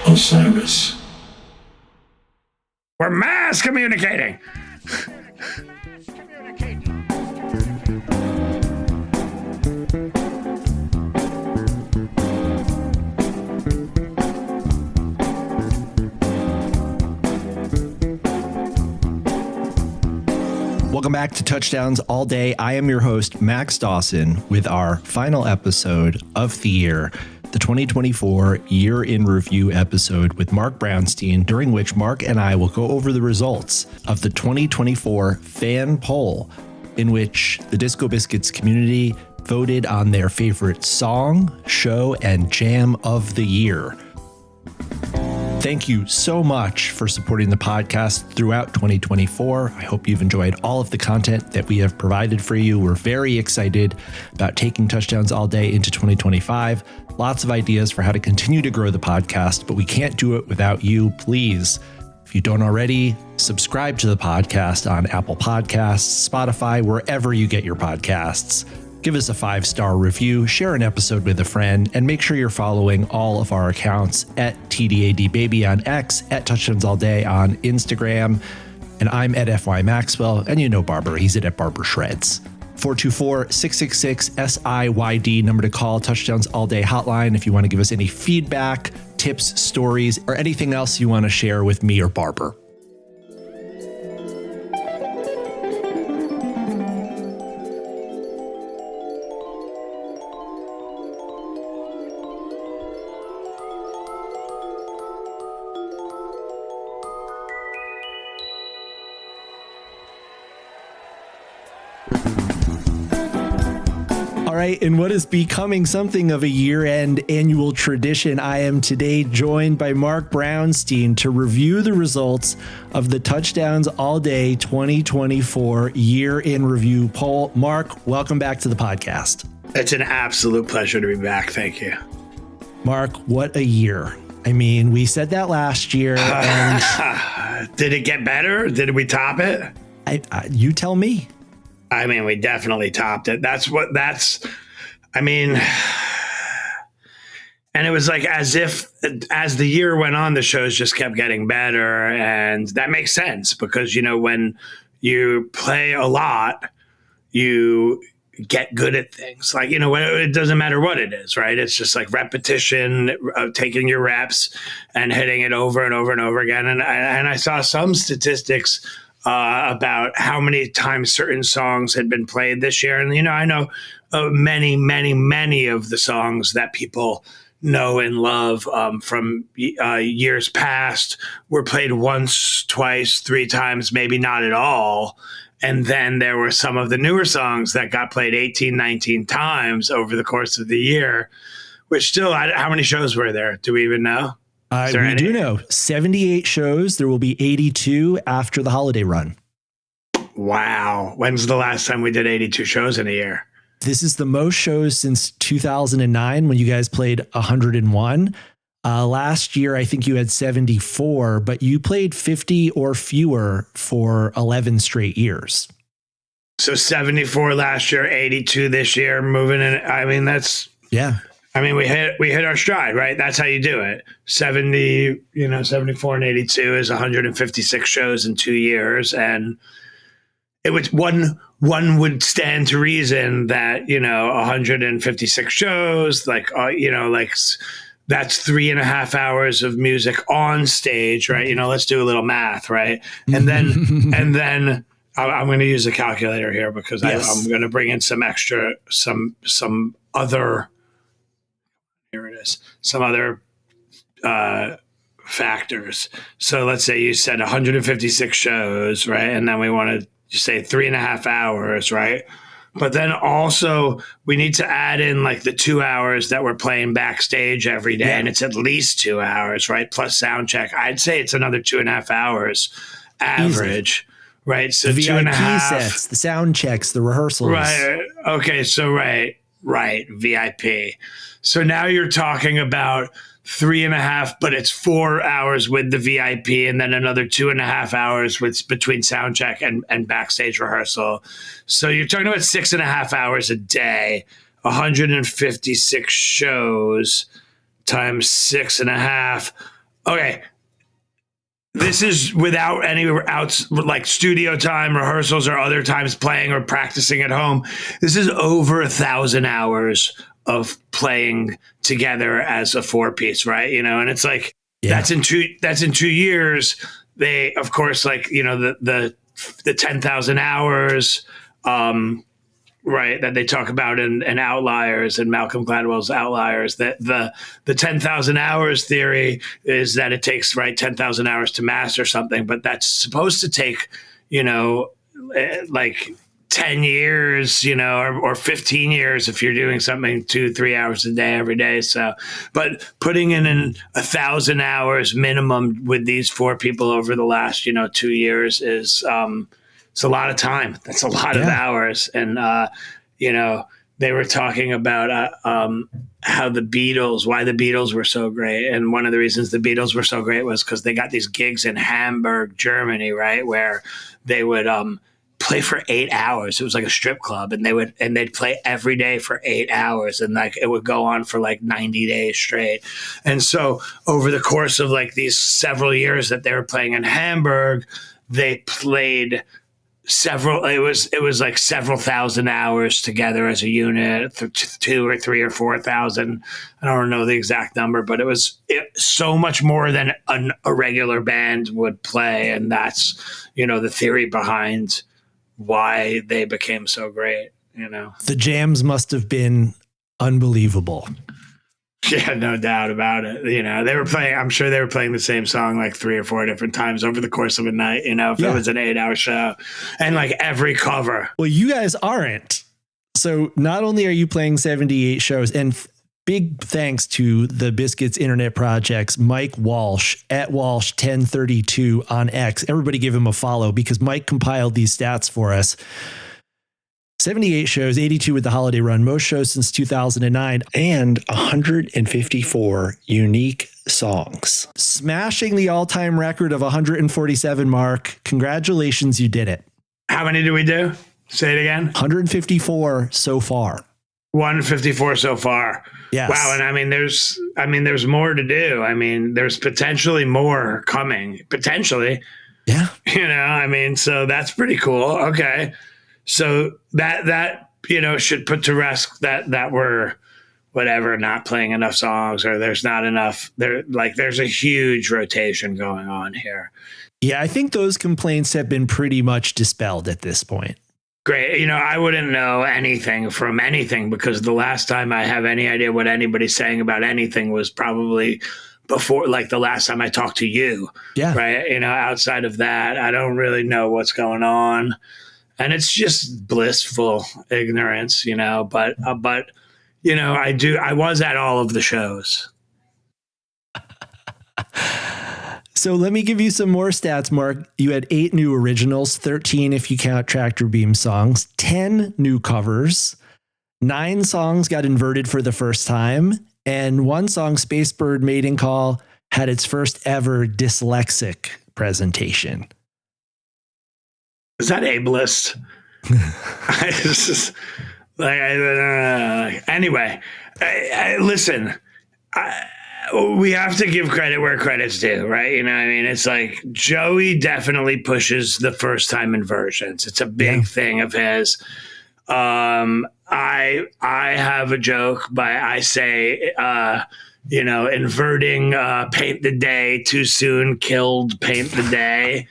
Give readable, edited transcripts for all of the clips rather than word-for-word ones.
Osiris. We're mass communicating. Welcome back to Touchdowns All Day. I am your host, Max Dawson, with our final episode of the year, the 2024 Year in Review episode with Marc Brownstein, during which Marc and I will go over the results of the 2024 fan poll, in which the Disco Biscuits community voted on their favorite song, show, and jam of the year. Thank you so much for supporting the podcast throughout 2024. I hope you've enjoyed all of the content that we have provided for you. We're very excited about taking Touchdowns All Day into 2025. Lots of ideas for how to continue to grow the podcast, but we can't do it without you. Please, if you don't already, subscribe to the podcast on Apple Podcasts, Spotify, wherever you get your podcasts. Give us a 5-star review, share an episode with a friend, and make sure you're following all of our accounts at TDADBaby on X, at Touchdowns All Day on Instagram. And I'm at FY Maxwell, and you know Barber, he's at Barber Shreds. 424-666-SIYD, number to call, Touchdowns All Day hotline, if you want to give us any feedback, tips, stories, or anything else you want to share with me or Barber. All right, in what is becoming something of a year-end annual tradition, I am today joined by Marc Brownstein to review the results of the Touchdowns All Day 2024 Year in Review poll. Marc, welcome back to the podcast. It's an absolute pleasure to be back. Thank you. Marc, what a year. I mean, we said that last year. And did it get better? Did we top it? You tell me. I mean, we definitely topped it. And it was like as if as the year went on, the shows just kept getting better. And that makes sense because, you know, when you play a lot, you get good at things. Like, you know, it doesn't matter what it is, right? It's just like repetition, taking your reps and hitting it over and over and over again. And I saw some statistics about how many times certain songs had been played this year. And, you know, I know many of the songs that people know and love from years past were played once, twice, 3 times, maybe not at all. And then there were some of the newer songs that got played 18, 19 times over the course of the year, which still, how many shows were there? Do we even know? We do know 78 shows. There will be 82 after the holiday run. Wow. When's the last time we did 82 shows in a year? This is the most shows since 2009 when you guys played 101. Last year, I think you had 74, but you played 50 or fewer for 11 straight years. So 74 last year, 82 this year, moving in. I mean, that's... Yeah. I mean, we hit our stride, right? That's how you do it. 74 and 82 is 156 shows in 2 years. And it was one would stand to reason that, you know, 156 shows, like, you know, like that's 3.5 hours of music on stage, right? You know, let's do a little math, right? And then I'm going to use a calculator here because I'm going to bring in some other factors. So let's say you said 156 shows, right? And then we want to say 3.5 hours, right? But then also we need to add in like the 2 hours that we're playing backstage every day. Yeah. And it's at least 2 hours, right? Plus sound check. I'd say it's another 2.5 hours average. Easy. Right. So the 2.5 sets, the sound checks, the rehearsals. Right. Okay. So right. VIP. So now you're talking about 3.5, but it's 4 hours with the VIP and then another 2.5 hours between sound check and backstage rehearsal. So you're talking about 6.5 hours a day, 156 shows times 6.5. Okay. This is without any like studio time, rehearsals, or other times playing or practicing at home. This is over 1,000 hours of playing together as a 4-piece, right? And it's like, that's in 2 years. They, of course, like, the 10,000 hours, right, that they talk about in Outliers and Malcolm Gladwell's Outliers, that the 10,000 hours theory is that it takes 10,000 hours to master something, but that's supposed to take, like 10 years, or 15 years if you're doing something 2-3 hours a day every day. So, but putting in 1,000 hours minimum with these 4 people over the last, 2 years is, it's a lot of time. That's a lot of hours. And, they were talking about how why the Beatles were so great. And one of the reasons the Beatles were so great was because they got these gigs in Hamburg, Germany, right, where they would play for 8 hours. It was like a strip club, and they'd play every day for 8 hours, and like it would go on for like 90 days straight. And so over the course of like these several years that they were playing in Hamburg, they played it was like several thousand hours together as a unit, 2 or 3 or 4,000. I don't know the exact number, but it was so much more than a regular band would play. And that's, the theory behind why they became so great, The jams must have been unbelievable. Yeah, no doubt about it. They were playing, I'm sure they were playing the same song like 3 or 4 different times over the course of a night, if it was an 8-hour show, and like every cover. Well, you guys aren't. So not only are you playing 78 shows, and big thanks to the Biscuits Internet Project's Mike Walsh at Walsh 1032 on X. Everybody give him a follow because Mike compiled these stats for us. 78 shows, 82 with the holiday run, most shows since 2009, and 154 unique songs. Smashing the all-time record of 147, Mark. Congratulations, you did it. How many did we do? Say it again. 154 so far. 154 so far. Yes. Wow. And there's more to do. There's potentially more coming. Potentially. Yeah. So that's pretty cool. Okay. So that should put to rest that we're not playing enough songs, or there's not enough. There's a huge rotation going on here. Yeah, I think those complaints have been pretty much dispelled at this point. Great. I wouldn't know anything from anything, because the last time I have any idea what anybody's saying about anything was probably before, like the last time I talked to you. Yeah. Right. Outside of that, I don't really know what's going on. And it's just blissful ignorance, but I was at all of the shows. So let me give you some more stats, Mark. You had 8 new originals, 13 if you count Tractor Beam songs, 10 new covers, 9 songs got inverted for the first time, and 1 song, Spacebird Mating Call, had its first ever dyslexic presentation. Is that ableist? Anyway, listen, we have to give credit where credit's due, right? It's like Joey definitely pushes the first time inversions. It's a big thing of his. I have a joke, but I say, inverting Paint the Day too soon killed Paint the Day.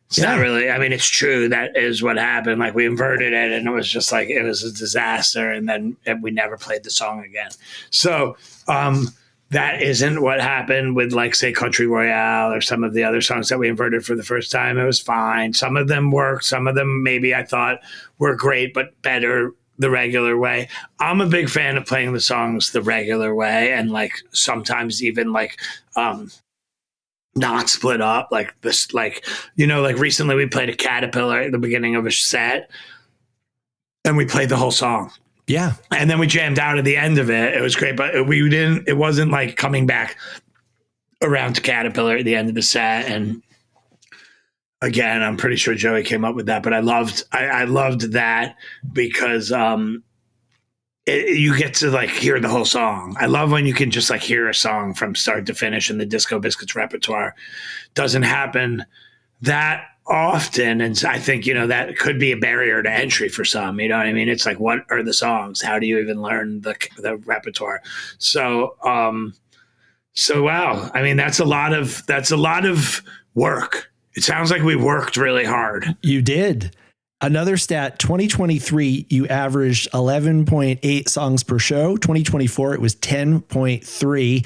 It's not really, it's true. That is what happened. Like, we inverted it, and it was just like, it was a disaster. And then we never played the song again. So, that isn't what happened with, like, say, Country Royale or some of the other songs that we inverted for the first time. It was fine. Some of them worked. Some of them maybe I thought were great, but better the regular way. I'm a big fan of playing the songs the regular way, and like sometimes even like not split up like this, like, like recently we played a Caterpillar at the beginning of a set and we played the whole song. Yeah. And then we jammed out at the end of it. It was great, but it wasn't like coming back around to Caterpillar at the end of the set. And again, I'm pretty sure Joey came up with that, but I loved that because you get to like hear the whole song. I love when you can just like hear a song from start to finish in the Disco Biscuits repertoire. Doesn't happen that often, and I think that could be a barrier to entry for some. You know what I mean? It's like, what are the songs? How do you even learn the repertoire? So wow. I mean, that's a lot of work. It sounds like we worked really hard. You did. Another stat, 2023, you averaged 11.8 songs per show. 2024, it was 10.3.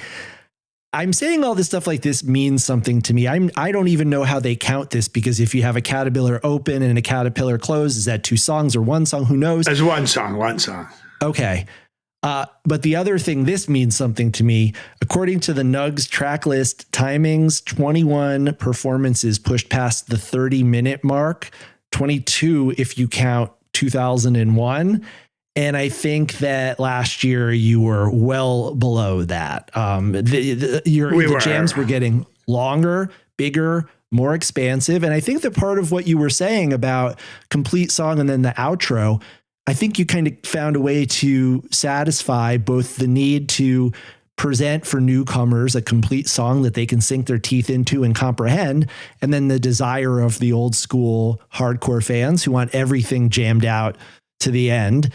I'm saying all this stuff like this means something to me. I don't even know how they count this, because if you have a caterpillar open and a caterpillar close, is that 2 songs or 1 song? Who knows? There's one song. Okay. But the other thing, this means something to me. According to the Nugs track list timings, 21 performances pushed past the 30-minute mark, 22 if you count 2001. And I think that last year you were well below that. The jams were getting longer, bigger, more expansive. And I think that part of what you were saying about complete song and then the outro, I think you kind of found a way to satisfy both the need to present for newcomers a complete song that they can sink their teeth into and comprehend, and then the desire of the old school hardcore fans who want everything jammed out to the end,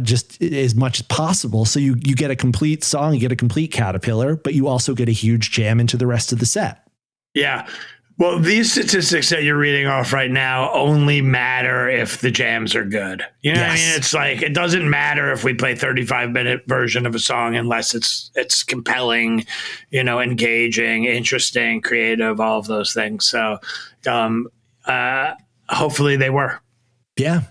just as much as possible. So you get a complete song, you get a complete caterpillar, but you also get a huge jam into the rest of the set. Yeah. Well, these statistics that you're reading off right now only matter if the jams are good. You know what I mean? It's like, it doesn't matter if we play 35-minute version of a song unless it's compelling, engaging, interesting, creative, all of those things. So hopefully they were. Yeah.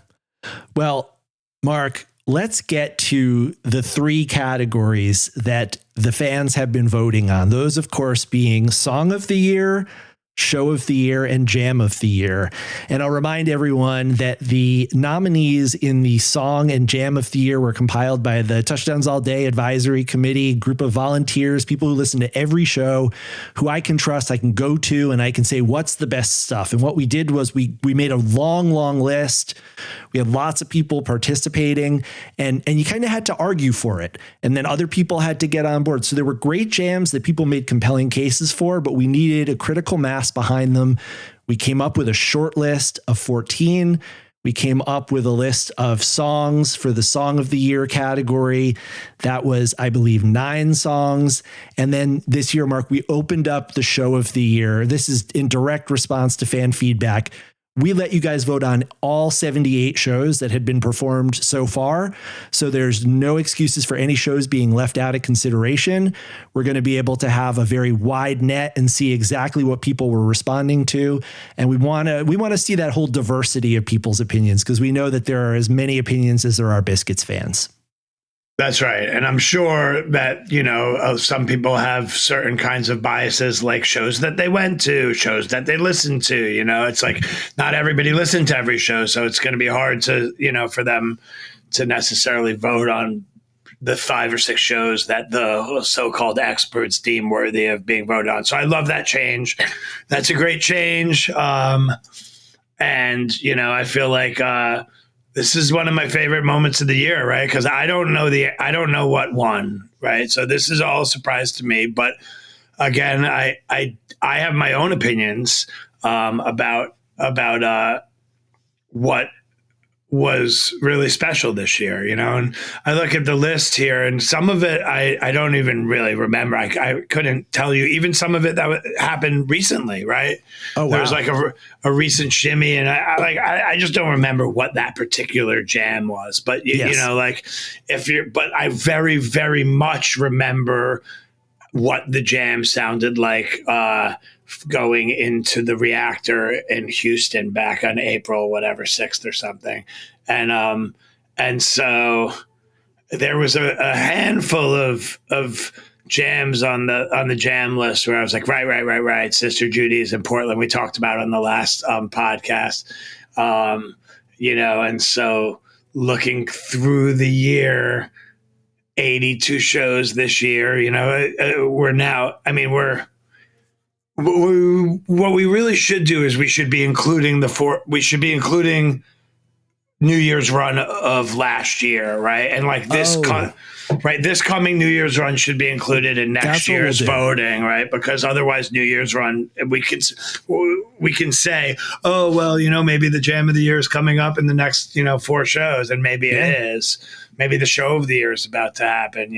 Well, Mark, let's get to the 3 categories that the fans have been voting on. Those, of course, being Song of the Year, Show of the Year, and Jam of the Year. And I'll remind everyone that the nominees in the Song and Jam of the Year were compiled by the Touchdowns All Day Advisory Committee, group of volunteers, people who listen to every show, who I can trust, I can go to, and I can say, what's the best stuff? And what we did was we made a long list. We had lots of people participating, and you kind of had to argue for it. And then other people had to get on board. So there were great jams that people made compelling cases for, but we needed a critical mass behind them. We came up with a short list of 14. We came up with a list of songs for the Song of the Year category. That was, I believe, 9 songs. And then this year, Mark, we opened up the Show of the Year. This is in direct response to fan feedback. We let you guys vote on all 78 shows that had been performed so far. So there's no excuses for any shows being left out of consideration. We're going to be able to have a very wide net and see exactly what people were responding to. And we want to see that whole diversity of people's opinions, because we know that there are as many opinions as there are Biscuits fans. That's right. And I'm sure that, some people have certain kinds of biases, like shows that they went to, shows that they listened to. It's like not everybody listened to every show. So it's going to be hard to, for them to necessarily vote on the 5 or 6 shows that the so-called experts deem worthy of being voted on. So I love that change. That's a great change. And, I feel like, this is one of my favorite moments of the year, right? Because I don't know what won, right? So this is all a surprise to me. But again, I have my own opinions about what was really special this year, and I look at the list here, and some of it I don't even really remember. I couldn't tell you even some of it that happened recently, right? Oh, wow. There was like a recent shimmy, and I just don't remember what that particular jam was. But but I very, very much remember what the jam sounded like going into the Reactor in Houston back on April, 6th or something. And so there was a handful of jams on the jam list where I was like, right. Sister Judy's in Portland. We talked about it on the last podcast. And so looking through the year, 82 shows this year, what we really should do is we should be including New Year's run of last year, right? And like this, right, this coming New Year's run should be included in next year's voting, right? Because otherwise, New Year's run, we can say, oh well, maybe the jam of the year is coming up in the next 4 shows, and maybe it is. Maybe the show of the year is about to happen,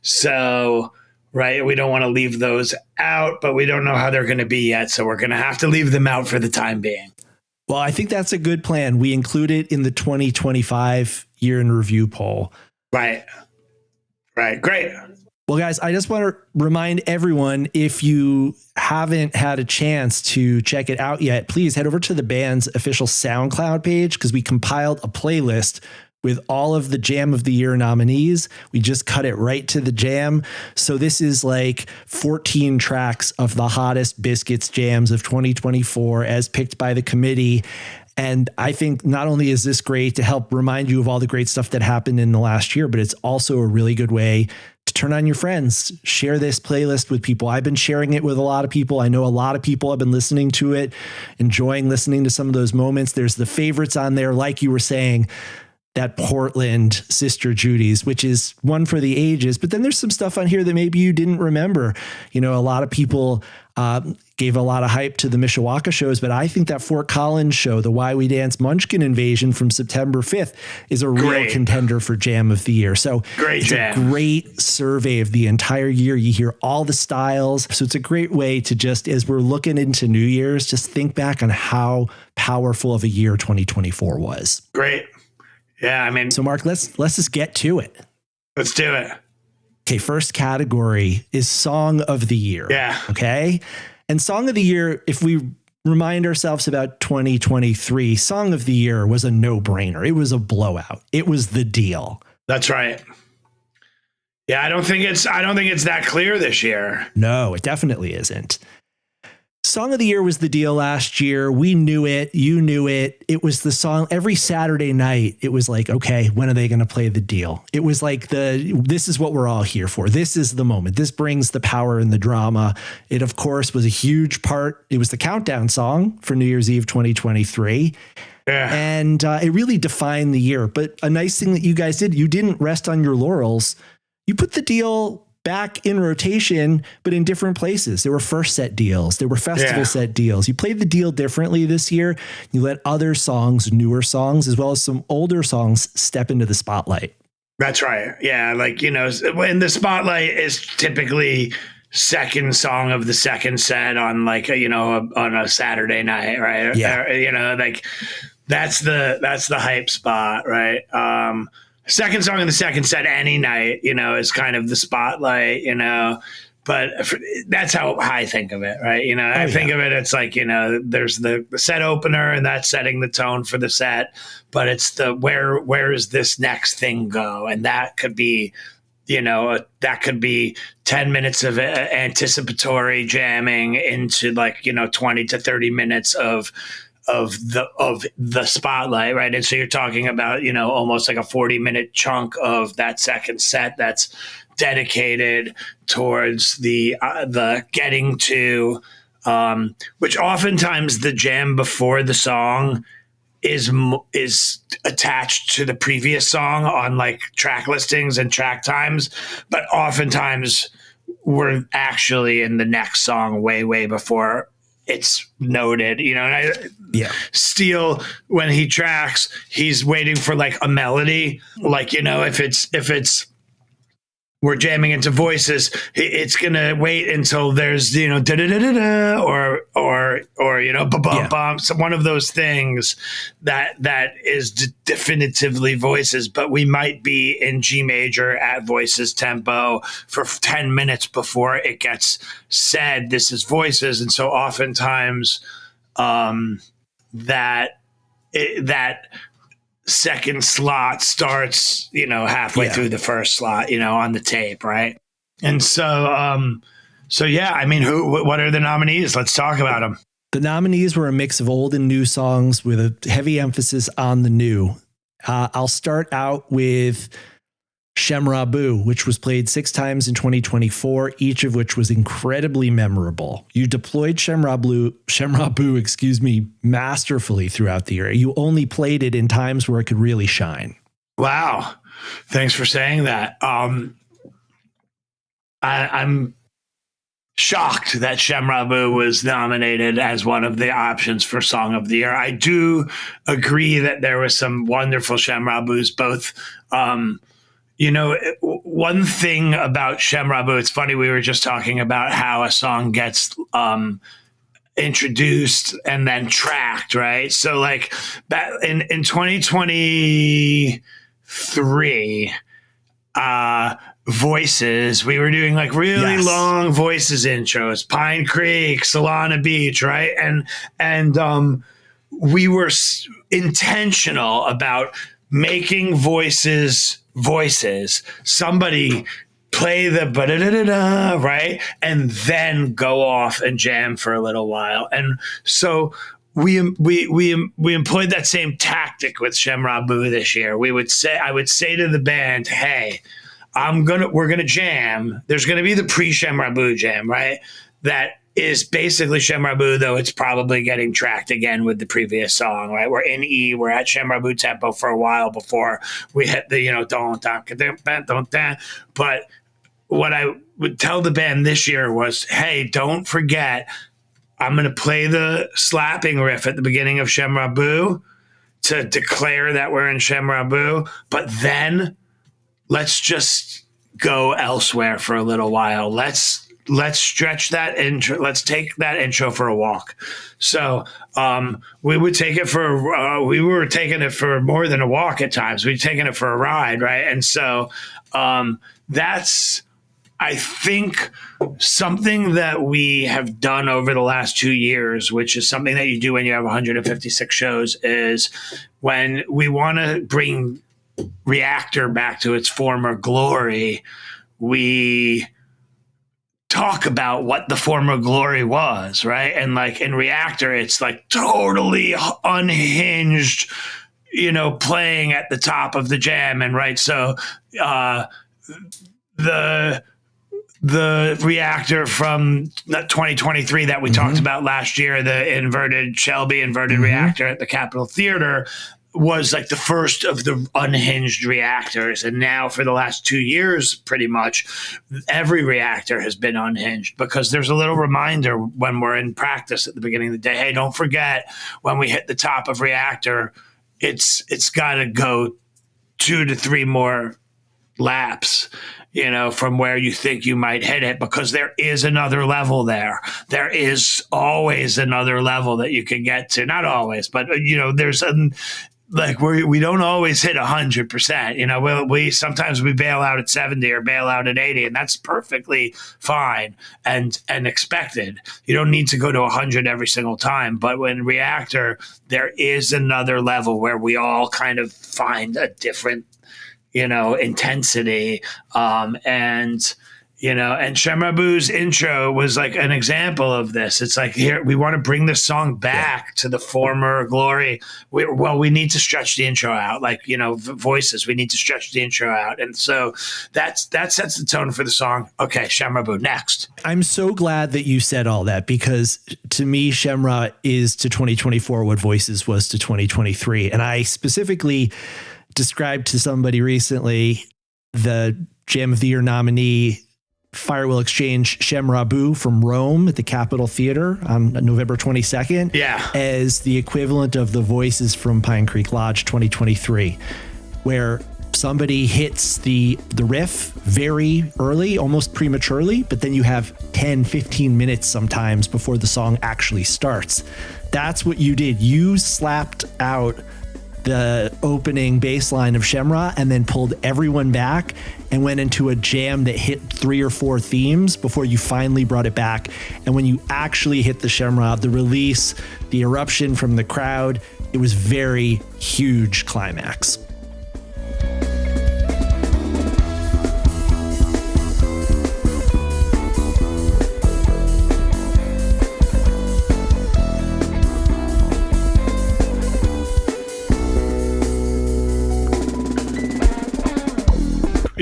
So right, we don't want to leave those out, but we don't know how they're going to be yet, so we're going to have to leave them out for the time being. Well, I think that's a good plan. We include it in the 2025 year in review poll. Right. Great. Well, guys, I just want to remind everyone, if you haven't had a chance to check it out yet, please head over to the band's official SoundCloud page, because we compiled a playlist with all of the Jam of the Year nominees. We just cut it right to the jam. So this is like 14 tracks of the hottest Biscuits jams of 2024 as picked by the committee. And I think not only is this great to help remind you of all the great stuff that happened in the last year, but it's also a really good way to turn on your friends, share this playlist with people. I've been sharing it with a lot of people. I know a lot of people have been listening to it, enjoying listening to some of those moments. There's the favorites on there, like you were saying, that Portland Sister Judy's, which is one for the ages. But then there's some stuff on here that maybe you didn't remember. A lot of people gave a lot of hype to the Mishawaka shows, but I think that Fort Collins show, the Why We Dance Munchkin Invasion from September 5th, is a real contender for Jam of the Year. So it's a great survey of the entire year. You hear all the styles. So it's a great way to just, as we're looking into New Year's, just think back on how powerful of a year 2024 was. Great. Yeah, I mean, so Mark, let's just get to it. Let's do it. Okay, first category is Song of the Year. Yeah. Okay. And Song of the Year, if we remind ourselves about 2023, Song of the Year was a no-brainer. It was a blowout. It was the deal. That's right. Yeah, I don't think it's that clear this year. No, it definitely isn't. Song of the Year was the deal last year. We knew it. You knew it. It was the song every Saturday night. It was like, okay, when are they going to play the deal? It was like this is what we're all here for. This is the moment. This brings the power and the drama. It, of course, was a huge part. It was the countdown song for New Year's Eve 2023. Yeah. And it really defined the year. But a nice thing that you guys did, you didn't rest on your laurels. You put the deal back in rotation, but in different places. There were first set deals. There were festival set deals. You played the deal differently this year. You let other songs, newer songs, as well as some older songs step into the spotlight. That's right. Yeah. Like, when the spotlight is typically second song of the second set on like, on a Saturday night, right? Yeah. Like that's the hype spot, right? Second song in the second set any night, is kind of the spotlight, but that's how I think of it, right? I think of it, it's like, there's the set opener and that's setting the tone for the set, but it's the where is this next thing go? And that could be, that could be 10 minutes of anticipatory jamming into like, 20 to 30 minutes of the spotlight, right? And so you're talking about, almost like a 40-minute chunk of that second set that's dedicated towards the getting to, which oftentimes the jam before the song is attached to the previous song on like track listings and track times, but oftentimes we're actually in the next song way before it's noted, Steele, when he tracks, he's waiting for like a melody, like, if it's we're jamming into voices, it's gonna wait until there's da da da da da or ba bum. So one of those things that is definitively voices, but we might be in G major at voices tempo for 10 minutes before it gets said this is voices, and so oftentimes that second slot starts, halfway through the first slot, on the tape, right? And so, I mean, what are the nominees? Let's talk about them. The nominees were a mix of old and new songs with a heavy emphasis on the new. I'll start out with Shamra Boo, which was played 6 times in 2024, each of which was incredibly memorable. You deployed Shamra Boo, masterfully throughout the year. You only played it in times where it could really shine. Wow. Thanks for saying that. I'm shocked that Shamra Boo was nominated as one of the options for Song of the Year. I do agree that there was some wonderful Shamra Boos, both one thing about Shamra Boo, it's funny, we were just talking about how a song gets introduced and then tracked, right? So like in 2023, Voices, we were doing like really long Voices intros, Pine Creek, Solana Beach, right? And we were intentional about making voices. Somebody play the ba-da-da-da-da, right? And then go off and jam for a little while. And so we employed that same tactic with Shamra Boo this year. I would say to the band, hey, we're gonna jam. There's gonna be the pre-Shamra Boo jam, right? That is basically Shamra Boo, though it's probably getting tracked again with the previous song, right? We're in E, we're at Shamra Boo tempo for a while before we hit the, don't. But what I would tell the band this year was, hey, don't forget, I'm going to play the slapping riff at the beginning of Shamra Boo to declare that we're in Shamra Boo, but then let's just go elsewhere for a little while. Let's stretch that intro. Let's take that intro for a walk. So we would take it we were taking it for more than a walk at times. We'd taken it for a ride, right? And so that's, I think, something that we have done over the last 2 years, which is something that you do when you have 156 shows, is when we want to bring Reactor back to its former glory, we talk about what the former glory was, right? And like in Reactor, it's like totally unhinged, playing at the top of the jam. And right, so the Reactor from 2023 that we talked about last year, the inverted Reactor at the Capitol Theater, was like the first of the unhinged reactors. And now for the last 2 years, pretty much every reactor has been unhinged, because there's a little reminder when we're in practice at the beginning of the day, hey, don't forget, when we hit the top of Reactor, it's got to go 2 to 3 more laps, from where you think you might hit it, because there is another level there. There is always another level that you can get to. Not always, but there's we don't always hit 100%. We sometimes we bail out at 70 or bail out at 80, and that's perfectly fine and expected. You don't need to go to 100 every single time. But when Reactor, there is another level where we all kind of find a different intensity. And Shamra Boo's intro was like an example of this. It's like, here, we want to bring this song back to the former glory. We need to stretch the intro out. Voices, we need to stretch the intro out. And so that sets the tone for the song. Okay, Shamra Boo, next. I'm so glad that you said all that, because to me, Shamra is to 2024 what Voices was to 2023. And I specifically described to somebody recently the Jam of the Year nominee Firewall Exchange Shamra Boo from Rome at the Capitol Theater on November 22nd as the equivalent of the Voices from Pine Creek Lodge 2023, where somebody hits the riff very early, almost prematurely, but then you have 10, 15 minutes sometimes before the song actually starts. That's what you did. You slapped out the opening bass line of Shamra and then pulled everyone back and went into a jam that hit 3 or 4 themes before you finally brought it back. And when you actually hit the Shamra, the release, the eruption from the crowd, it was very huge climax.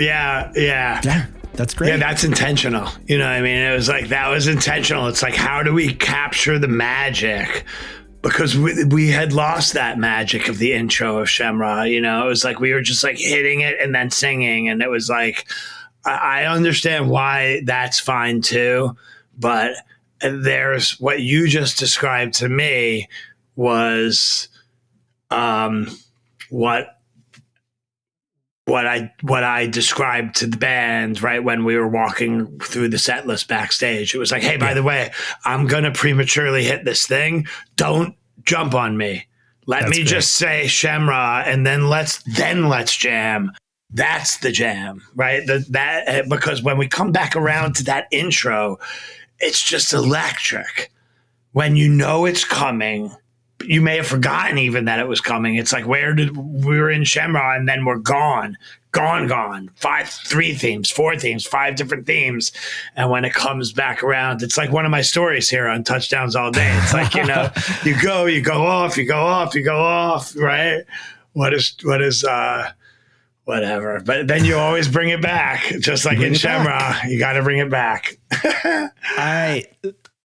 Yeah. Yeah, that's great. Yeah, that's intentional. You know what I mean? It was like, that was intentional. It's like, how do we capture the magic? Because we had lost that magic of the intro of Shamrock. You know, it was like we were just like hitting it and then singing. And it was like, I understand why that's fine too. But there's what you just described to me was what I described to the band right when we were walking through the set list backstage. It was like, hey, by the way, I'm gonna prematurely hit this thing. Don't jump on me. Let me just say Shemra, and then let's jam. That's the jam, right? That because when we come back around to that intro, it's just electric. When you know it's coming, you may have forgotten even that it was coming. It's like, we were in Shemra and then we're gone. 3 themes, 4 themes, 5 different themes. And when it comes back around, it's like one of my stories here on Touchdowns All Day. It's like, you know, you go off, right? Whatever. But then you always bring it back, just like in Shemra. You got to bring it back.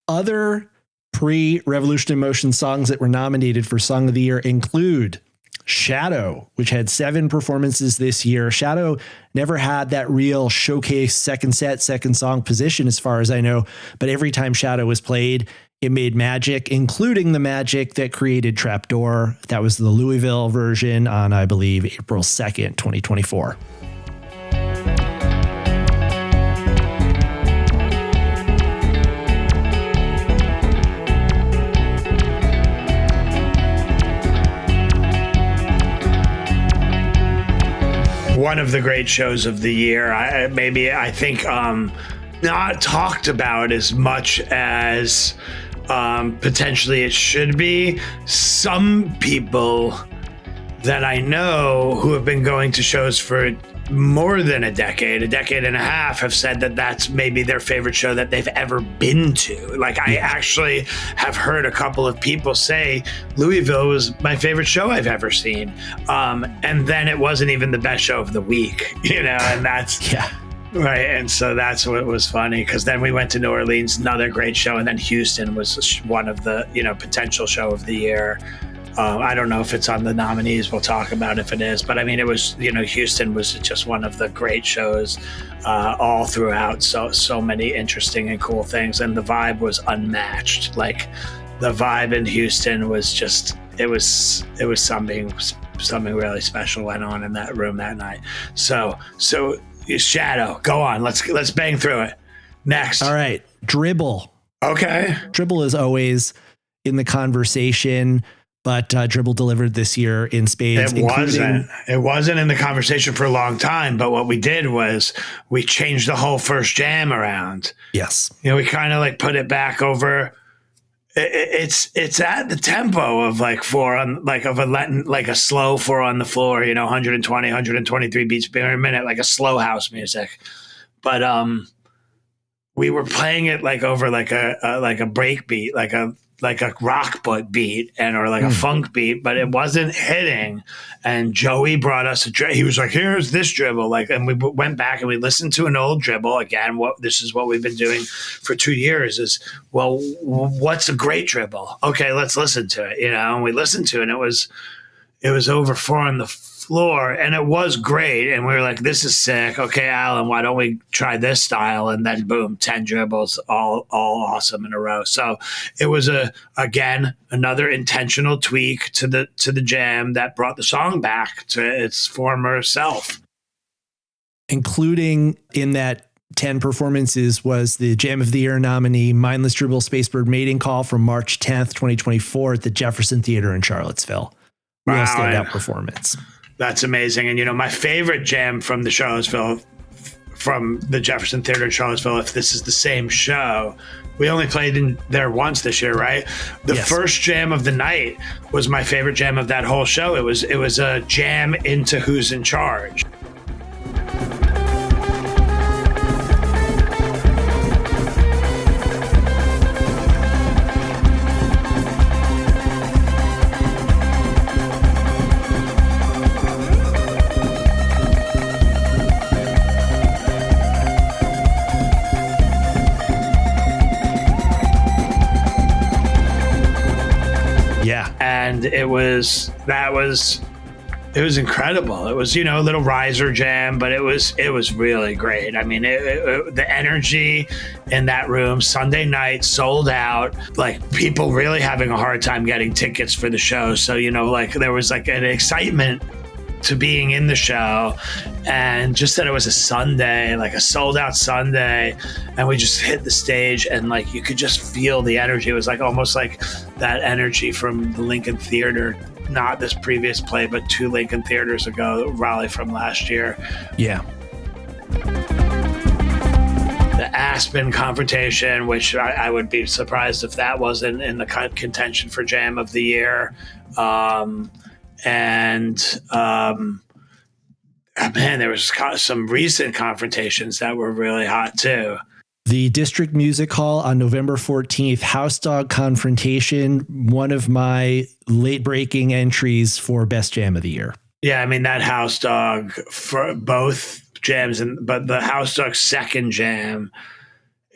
Other pre-Revolution in Motion songs that were nominated for Song of the Year include Shadow, which had 7 performances this year. Shadow never had that real showcase second song position, as far as I know. But every time Shadow was played, it made magic, including the magic that created Trapdoor. That was the Louisville version on, I believe, April 2nd, 2024. One of the great shows of the year. I think not talked about as much as potentially it should be. Some people that I know who have been going to shows for more than a decade and a half, have said that that's maybe their favorite show that they've ever been to. Like, I actually have heard a couple of people say Louisville was my favorite show I've ever seen. And then it wasn't even the best show of the week, you know, and that's right. And so that's what was funny, because then we went to New Orleans, another great show. And then Houston was one of the, you know, potential show of the year. I don't know if it's on the nominees. We'll talk about if it is. But I mean, it was, you know, Houston was just one of the great shows all throughout. So many interesting and cool things. And the vibe was unmatched. Like, the vibe in Houston was just, it was something really special went on in that room that night. So Shadow, go on. Let's bang through it. Next. All right. Dribble. Okay. Dribble is always in the conversation. But Dribble delivered this year in spades. It wasn't in the conversation for a long time. But what we did was we changed the whole first jam around. Yes. You know, we kind of like put it back over. It's at the tempo of like 4 on, like of a Latin, like a slow 4 on the floor. You know, 120, 123 beats per minute, like a slow house music. But we were playing it like over like a break beat, like a rock beat or like a funk beat, but it wasn't hitting. And Joey brought us he was like, here's this dribble. Like, and we went back and we listened to an old dribble again. This is what we've been doing for 2 years is, well, what's a great dribble? Okay, let's listen to it. You know, and we listened to it and it was over 4 on the floor, and it was great. And we were like, this is sick. Okay, Alan, why don't we try this style? And then boom, 10 dribbles, all awesome in a row. So it was again another intentional tweak to the jam that brought the song back to its former self. Including in that 10 performances was the Jam of the Year nominee Mindless Dribble Spacebird Mating Call from March 10th, 2024 at the Jefferson Theater in Charlottesville. Real standout performance. That's amazing. And, you know, my favorite jam from the Jefferson Theater in Charlottesville, if this is the same show, we only played in there once this year, right? The first jam of the night was my favorite jam of that whole show. It was a jam into Who's in Charge. and it was incredible. It was, you know, a little riser jam, but it was really great. I mean, the energy in that room, Sunday night, sold out, like people really having a hard time getting tickets for the show. So, you know, like there was like an excitement to being in the show, and just that it was a Sunday, like a sold out Sunday, and we just hit the stage and like you could just feel the energy. It was like almost like that energy from the Lincoln Theater, not this previous play, but 2 Lincoln Theaters ago, Raleigh from last year. Yeah. The Aspen Confrontation, which I would be surprised if that wasn't in the contention for Jam of the Year. Man, there was some recent confrontations that were really hot too. The District Music Hall on November 14th, House Dog Confrontation, one of my late-breaking entries for Best Jam of the Year. Yeah, I mean, that House Dog for both jams, but the House Dog second jam,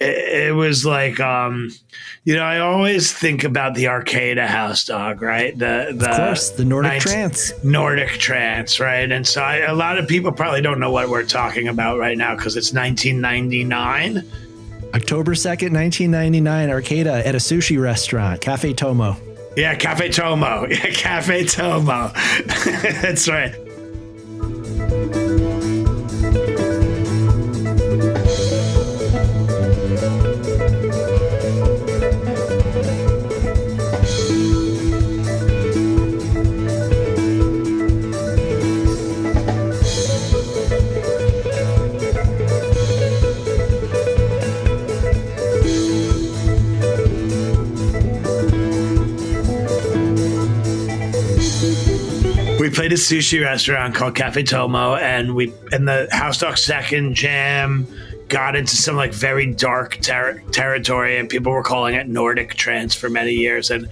it was like, you know, I always think about the Arcada House Dog, right? Of course, the Nordic Trance. Nordic Trance, right? And so a lot of people probably don't know what we're talking about right now because it's 1999. October 2nd, 1999, Arcada at a sushi restaurant, Cafe Tomo. Yeah, Cafe Tomo. Yeah, Cafe Tomo. That's right. We played a sushi restaurant called Cafe Tomo, and the House Dog second jam got into some like very dark territory, and people were calling it Nordic Trance for many years. And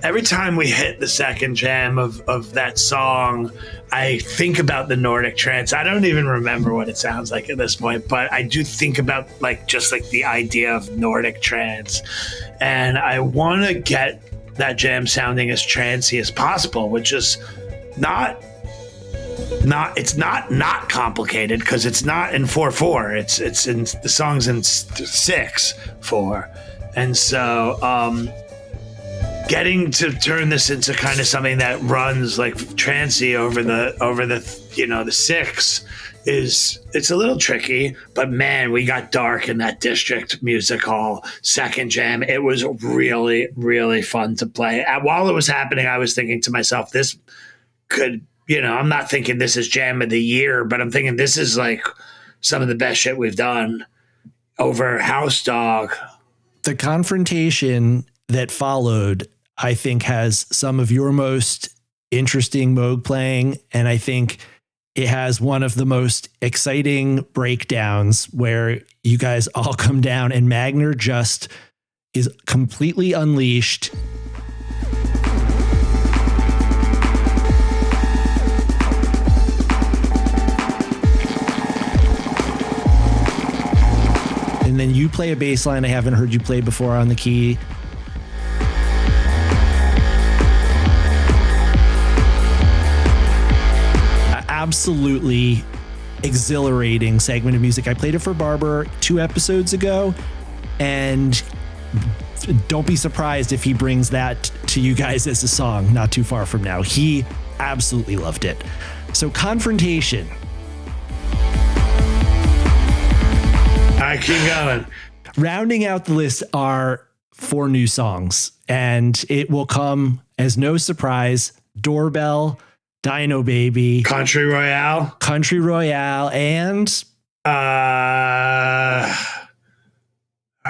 every time we hit the second jam of that song, I think about the Nordic Trance. I don't even remember what it sounds like at this point, but I do think about like just like the idea of Nordic Trance, and I want to get that jam sounding as trancey as possible, which is it's not complicated because it's not in 4/4. It's in the song's in 6/4, and so getting to turn this into kind of something that runs like trancey over the you know the 6 it's a little tricky. But man, we got dark in that District Music Hall second jam. It was really, really fun to play. While it was happening, I was thinking to myself, this could, you know, I'm not thinking this is Jam of the Year, but I'm thinking this is like some of the best shit we've done over House Dog. The confrontation that followed, I think, has some of your most interesting Moog playing, and I think it has one of the most exciting breakdowns where you guys all come down and Magner just is completely unleashed. And then you play a bass line I haven't heard you play before on the key. Absolutely exhilarating segment of music. I played it for Barber 2 episodes ago, and don't be surprised if he brings that to you guys as a song not too far from now. He absolutely loved it. So Confrontation. I keep going. Rounding out the list are 4 new songs, and it will come as no surprise. Doorbell, Dino Baby, Country Royale, and the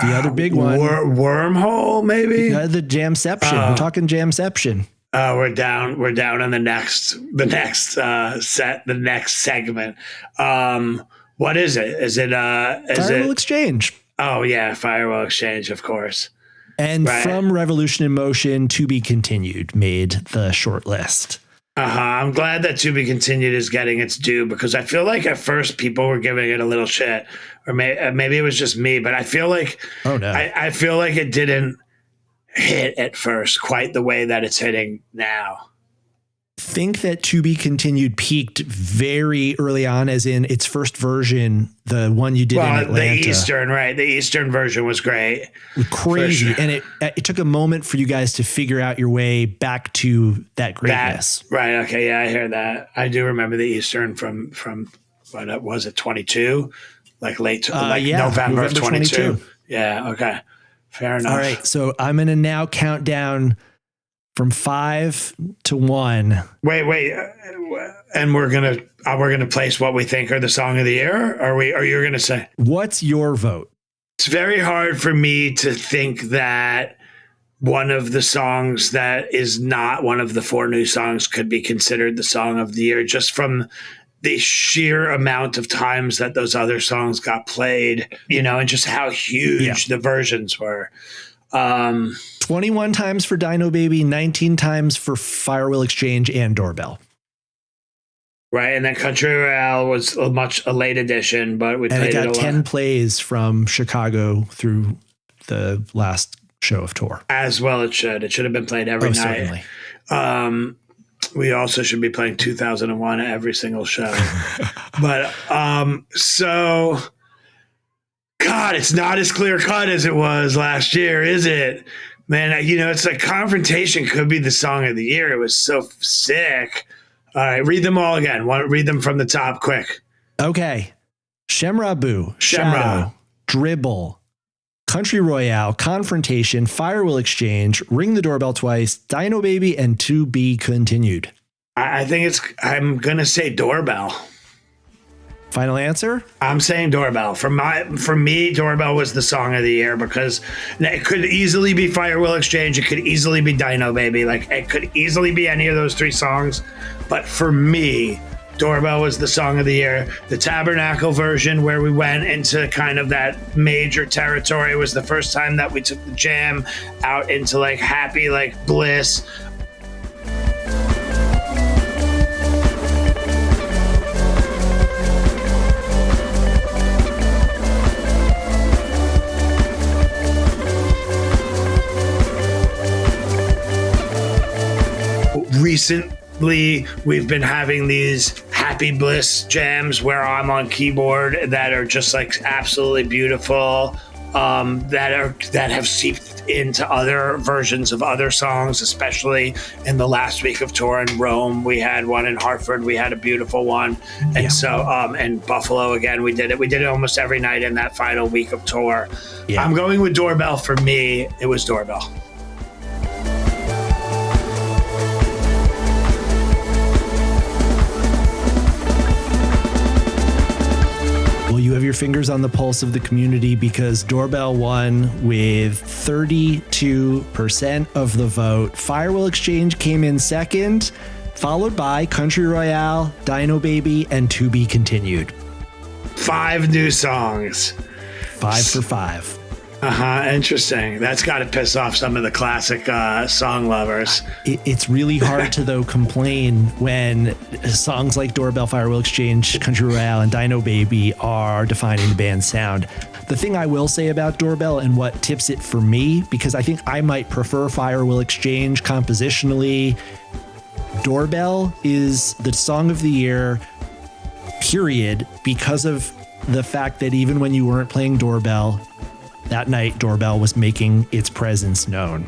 other big one, Wormhole, maybe the Jamception. We're talking Jamception. We're down on the next set, the next segment. What is it? Is it Firewall Exchange? Oh yeah, Firewall Exchange, of course. And From Revolution in Motion, To Be Continued made the short list. I'm glad that To Be Continued is getting its due, because I feel like at first people were giving it a little shit, or maybe it was just me, but I feel like I feel like it didn't hit at first quite the way that it's hitting now. Think that To Be Continued peaked very early on, as in its first version, the one you did in Atlanta. The Eastern, right? The Eastern version was great. Crazy. Sure. And it took a moment for you guys to figure out your way back to that greatness. Right. Okay. Yeah, I hear that. I do remember the Eastern from what was it, 22? Like November of 22. Yeah. Okay. Fair enough. All right. So I'm going to now count down from 5 to 1. Wait. And we're gonna place what we think are the song of the year? Are you gonna say? What's your vote? It's very hard for me to think that one of the songs that is not one of the 4 new songs could be considered the song of the year, just from the sheer amount of times that those other songs got played, and just how huge the versions were. 21 times for Dino Baby, 19 times for Fire Will Exchange and Doorbell. Right, and then Country Royale was a late edition, but we played it a lot. 10 plays from Chicago through the last show of tour. As well it should. It should have been played every night. Certainly. We also should be playing 2001 at every single show. But so... God, it's not as clear cut as it was last year, is it? Man, it's like Confrontation could be the song of the year. It was so sick. All right, read them all again. Read them from the top quick. Okay. Shemra, Shadow, Dribble, Country Royale, Confrontation, Fire Will Exchange, Ring the Doorbell Twice, Dino Baby, and To Be Continued. I'm going to say Doorbell. Final answer? I'm saying Doorbell. For me, Doorbell was the song of the year because it could easily be Fire Will Exchange. It could easily be Dino Baby. Like, it could easily be any of those 3 songs. But for me, Doorbell was the song of the year. The Tabernacle version, where we went into kind of that major territory, was the first time that we took the jam out into like happy, like bliss. Recently, we've been having these happy bliss jams where I'm on keyboard that are just like absolutely beautiful, that have seeped into other versions of other songs, especially in the last week of tour in Rome. We had one in Hartford. We had a beautiful one. And and Buffalo again, we did it almost every night in that final week of tour. Yeah. I'm going with Doorbell. For me, it was Doorbell. You have your fingers on the pulse of the community because Doorbell won with 32% of the vote. Fire Will Exchange came in second, followed by Country Royale, Dino Baby, and To Be Continued. 5 new songs. 5 for 5. Interesting. That's got to piss off some of the classic song lovers. It's really hard to, though, complain when songs like Doorbell, Fire Will Exchange, Country Royale, and Dino Baby are defining the band's sound. The thing I will say about Doorbell and what tips it for me, because I think I might prefer Fire Will Exchange compositionally, Doorbell is the song of the year, period, because of the fact that even when you weren't playing Doorbell, that night, Doorbell was making its presence known.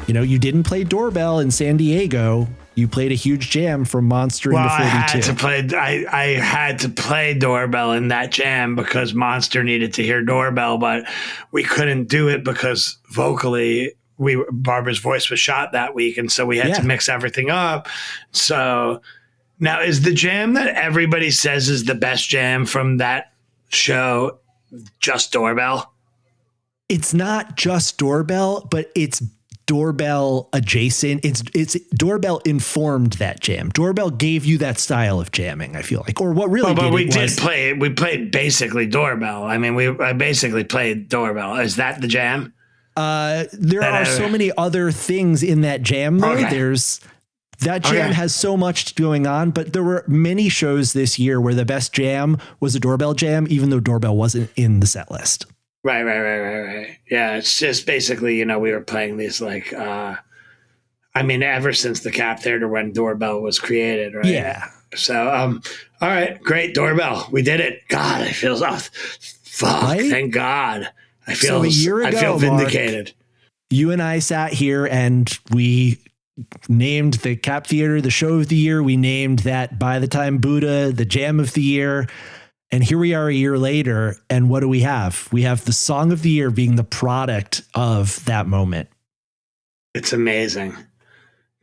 You didn't play Doorbell in San Diego. You played a huge jam from Monster into 42. I had to play Doorbell in that jam because Monster needed to hear Doorbell, but we couldn't do it because vocally Barber's voice was shot that week, and so we had to mix everything up. So now, is the jam that everybody says is the best jam from that show just Doorbell? It's not just Doorbell, but it's Doorbell adjacent. It's Doorbell informed that jam. Doorbell gave you that style of jamming, I feel like. Or what really we played basically Doorbell. I mean, I basically played Doorbell. Is that the jam? There are so many other things in that jam, though. Okay. That jam has so much going on, but there were many shows this year where the best jam was a Doorbell jam, even though Doorbell wasn't in the set list. Right. Yeah, it's just basically, we were playing these like, ever since the Cap Theater when Doorbell was created, right? Yeah. So, all right, great, Doorbell. We did it. God, I feel, fuck, right? Thank God. I feel, so a year ago, I feel vindicated. Mark, you and I sat here and we named the Cap Theater the show of the year. We named that By the Time Buddha the jam of the year. And here we are a year later. And what do we have? We have the song of the year being the product of that moment. It's amazing.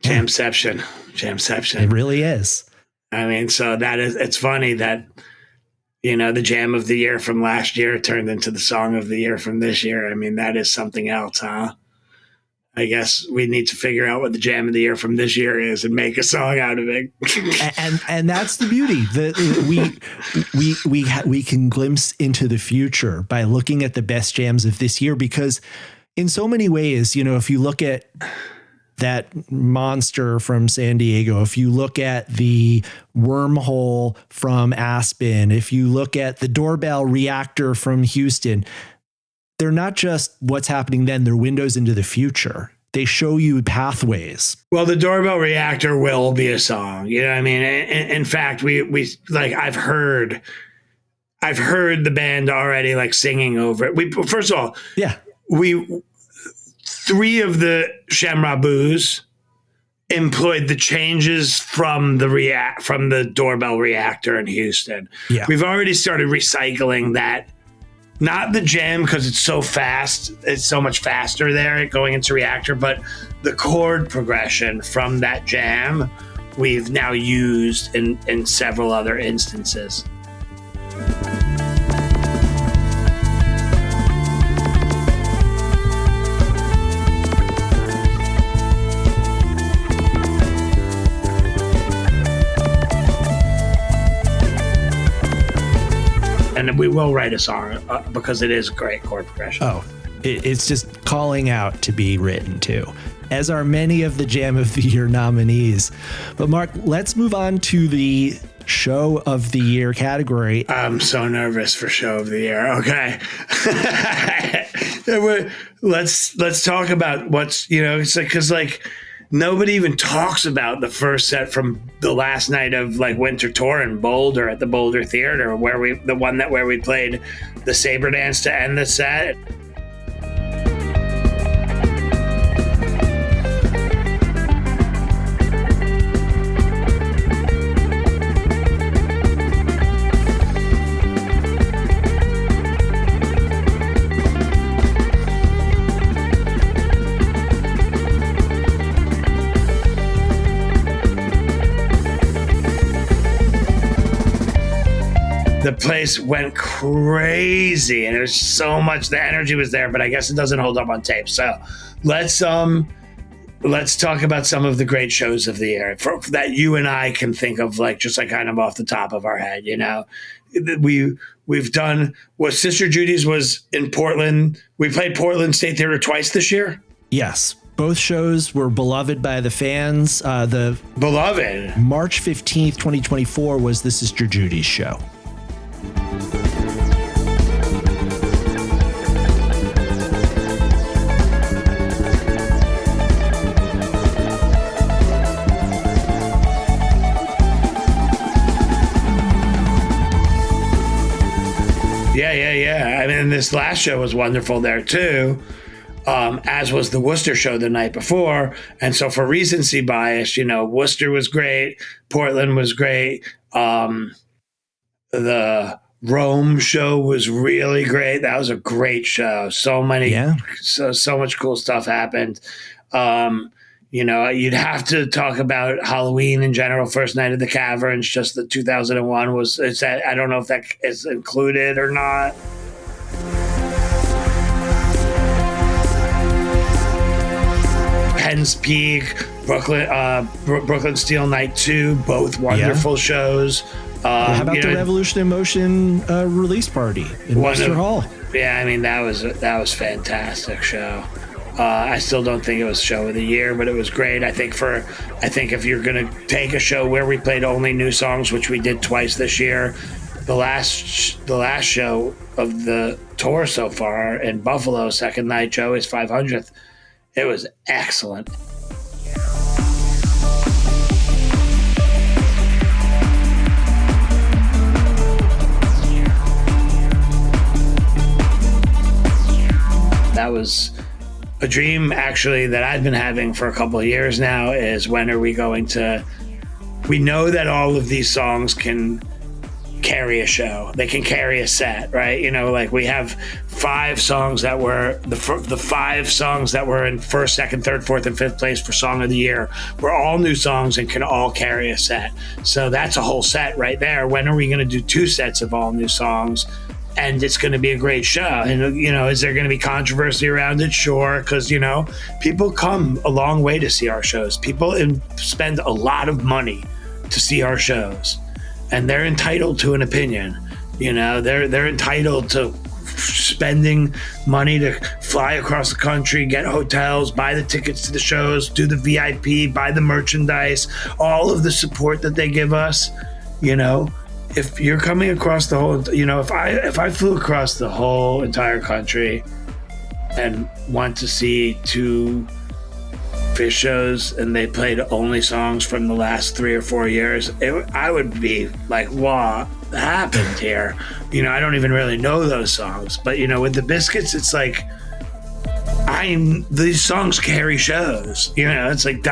Jamception. It really is. I mean, so it's funny that, the jam of the year from last year turned into the song of the year from this year. I mean, that is something else, huh? I guess we need to figure out what the jam of the year from this year is and make a song out of it. and that's the beauty. We can glimpse into the future by looking at the best jams of this year, because in so many ways, if you look at that monster from San Diego, if you look at the wormhole from Aspen, if you look at the doorbell reactor from Houston, they're not just what's happening then, they're windows into the future. They show you pathways. Well, the doorbell reactor will be a song. You know what I mean? In fact, we like, I've heard the band already like singing over it. First of all, yeah, 3 of the Shamrabus employed the changes from the doorbell reactor in Houston. Yeah. We've already started recycling that. Not the jam, because it's so fast. It's so much faster there going into reactor, but the chord progression from that jam we've now used in several other instances. And we will write a song because it is a great chord progression. Oh, it's just calling out to be written too, as are many of the Jam of the Year nominees. But Mark, let's move on to the Show of the Year category. I'm so nervous for Show of the Year. Okay. Let's talk about what's, it's like, because like nobody even talks about the first set from the last night of like Winter Tour in Boulder at the Boulder Theater, where we played the Saber Dance to end the set. The place went crazy, and there's so much. The energy was there, but I guess it doesn't hold up on tape. So let's talk about some of the great shows of the year that you and I can think of, like just like kind of off the top of our head. We've done what Sister Judy's was in Portland. We played Portland State Theater twice this year. Yes. Both shows were beloved by the fans. The beloved March 15th, 2024 was the Sister Judy's show. Yeah. I mean, this last show was wonderful there too, as was the Worcester show the night before. And so for recency bias, Worcester was great. Portland was great. The Rome show was really great. That was a great show. So much cool stuff happened. You'd have to talk about Halloween in general. First Night of the Caverns, just the 2001 was. I don't know if that is included or not. Penn's Peak, Brooklyn Steel Night 2, both wonderful shows. How about the Revolution in Motion release party in Webster Hall? Yeah, I mean that was a fantastic show. I still don't think it was Show of the Year, but it was great. I think if you're gonna take a show where we played only new songs, which we did twice this year, the last show of the tour so far in Buffalo, second night, Joey's 500th. It was excellent. That was a dream, actually, that I've been having for a couple of years now, is when are we going to... We know that all of these songs can carry a show. They can carry a set, right? You know, like we have 5 songs that were... The 5 songs that were in first, second, third, fourth, and fifth place for Song of the Year were all new songs and can all carry a set. So that's a whole set right there. When are we going to do 2 sets of all new songs? And it's going to be a great show. And, you know, is there going to be controversy around it? Sure. Because, you know, people come a long way to see our shows. People spend a lot of money to see our shows. And they're entitled to an opinion. You know, they're entitled to spending money to fly across the country, get hotels, buy the tickets to the shows, do the VIP, buy the merchandise, all of the support that they give us, you know. If you're coming across the whole, you know, if I flew across the whole entire country and want to see 2 Phish shows and they played only songs from the last 3 or 4 years, I would be like, what happened here? You know, I don't even really know those songs. But, you know, with the Biscuits, it's like, these songs carry shows, you know. It's like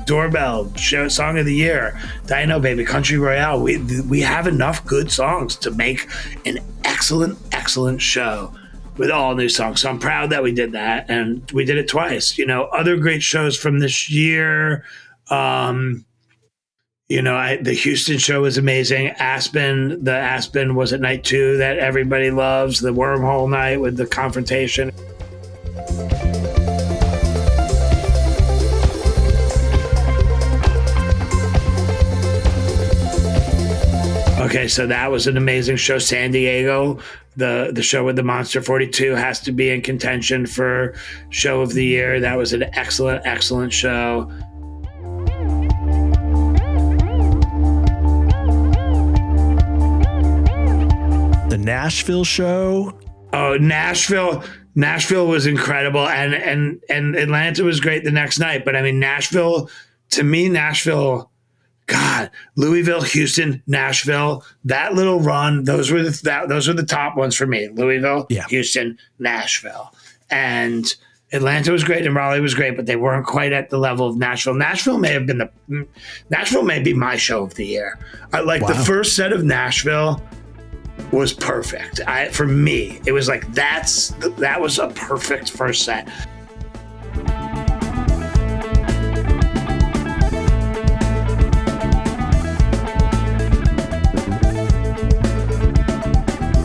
Doorbell, show, Song of the Year, Dino Baby, Country Royale. We have enough good songs to make an excellent show with all new songs. So I'm proud that we did that, and we did it twice. You know, other great shows from this year. You know, the Houston show was amazing. The Aspen was at night 2 that everybody loves. The Wormhole night with the Confrontation. Okay, so that was an amazing show. San Diego, the show with the Monster 42 has to be in contention for show of the year. That was an excellent show. The Nashville show. Oh, Nashville was incredible, and Atlanta was great the next night. But I mean, Nashville, God, Louisville, Houston, Nashville, that little run, those were the top ones for me. Louisville, yeah. Houston, Nashville. And Atlanta was great and Raleigh was great, but they weren't quite at the level of Nashville. Nashville may be my show of the year. The first set of Nashville was perfect. For me, it was like that was a perfect first set.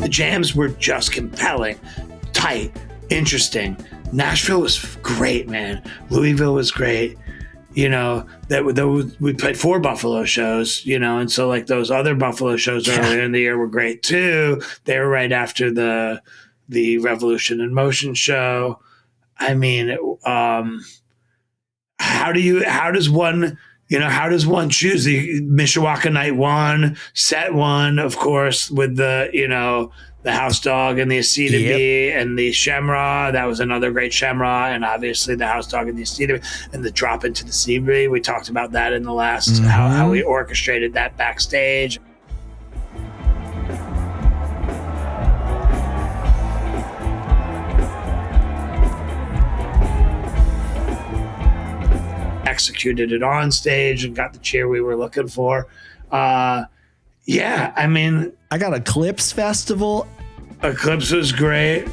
The jams were just compelling, tight, interesting. Nashville was great, man. Louisville was great. You know, we played 4 Buffalo shows, you know, and so like those other Buffalo shows earlier in the year were great too. They were right after the Revolution in Motion show. I mean, how does one choose? The Mishawaka night 1, set 1, of course, with the, you know, the House Dog and the Aceta and the Shemra. That was another great Shemra, and obviously the House Dog and the Aceta and the drop into the Sebring. We talked about that in the last, how we orchestrated that backstage. Executed it on stage and got the cheer we were looking for. Yeah, I mean, I got Eclipse Festival. Eclipse was great.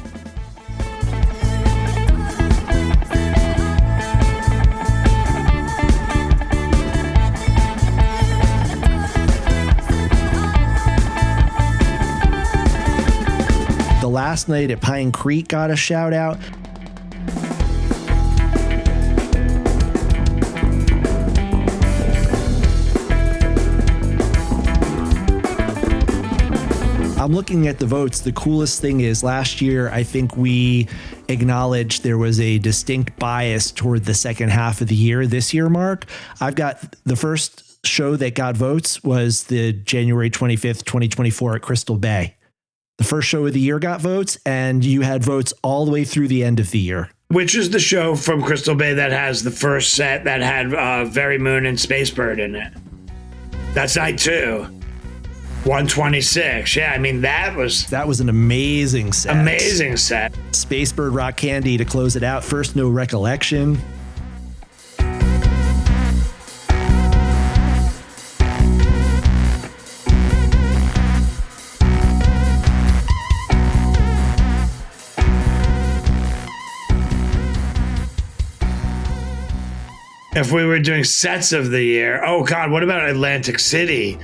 The last night at Pine Creek got a shout out. I'm looking at the votes. The coolest thing is last year, I think we acknowledged there was a distinct bias toward the second half of the year. This year, Mark, I've got the first show that got votes was the January 25th, 2024 at Crystal Bay. The first show of the year got votes, and you had votes all the way through the end of the year. Which is the show from Crystal Bay that has the first set that had Very Moon and Space Bird in it? That's night 2. 126. Yeah, I mean, that was an amazing set. Amazing set. Space Bird, Rock Candy to close it out. First, No Recollection. If we were doing sets of the year, oh God, what about Atlantic City?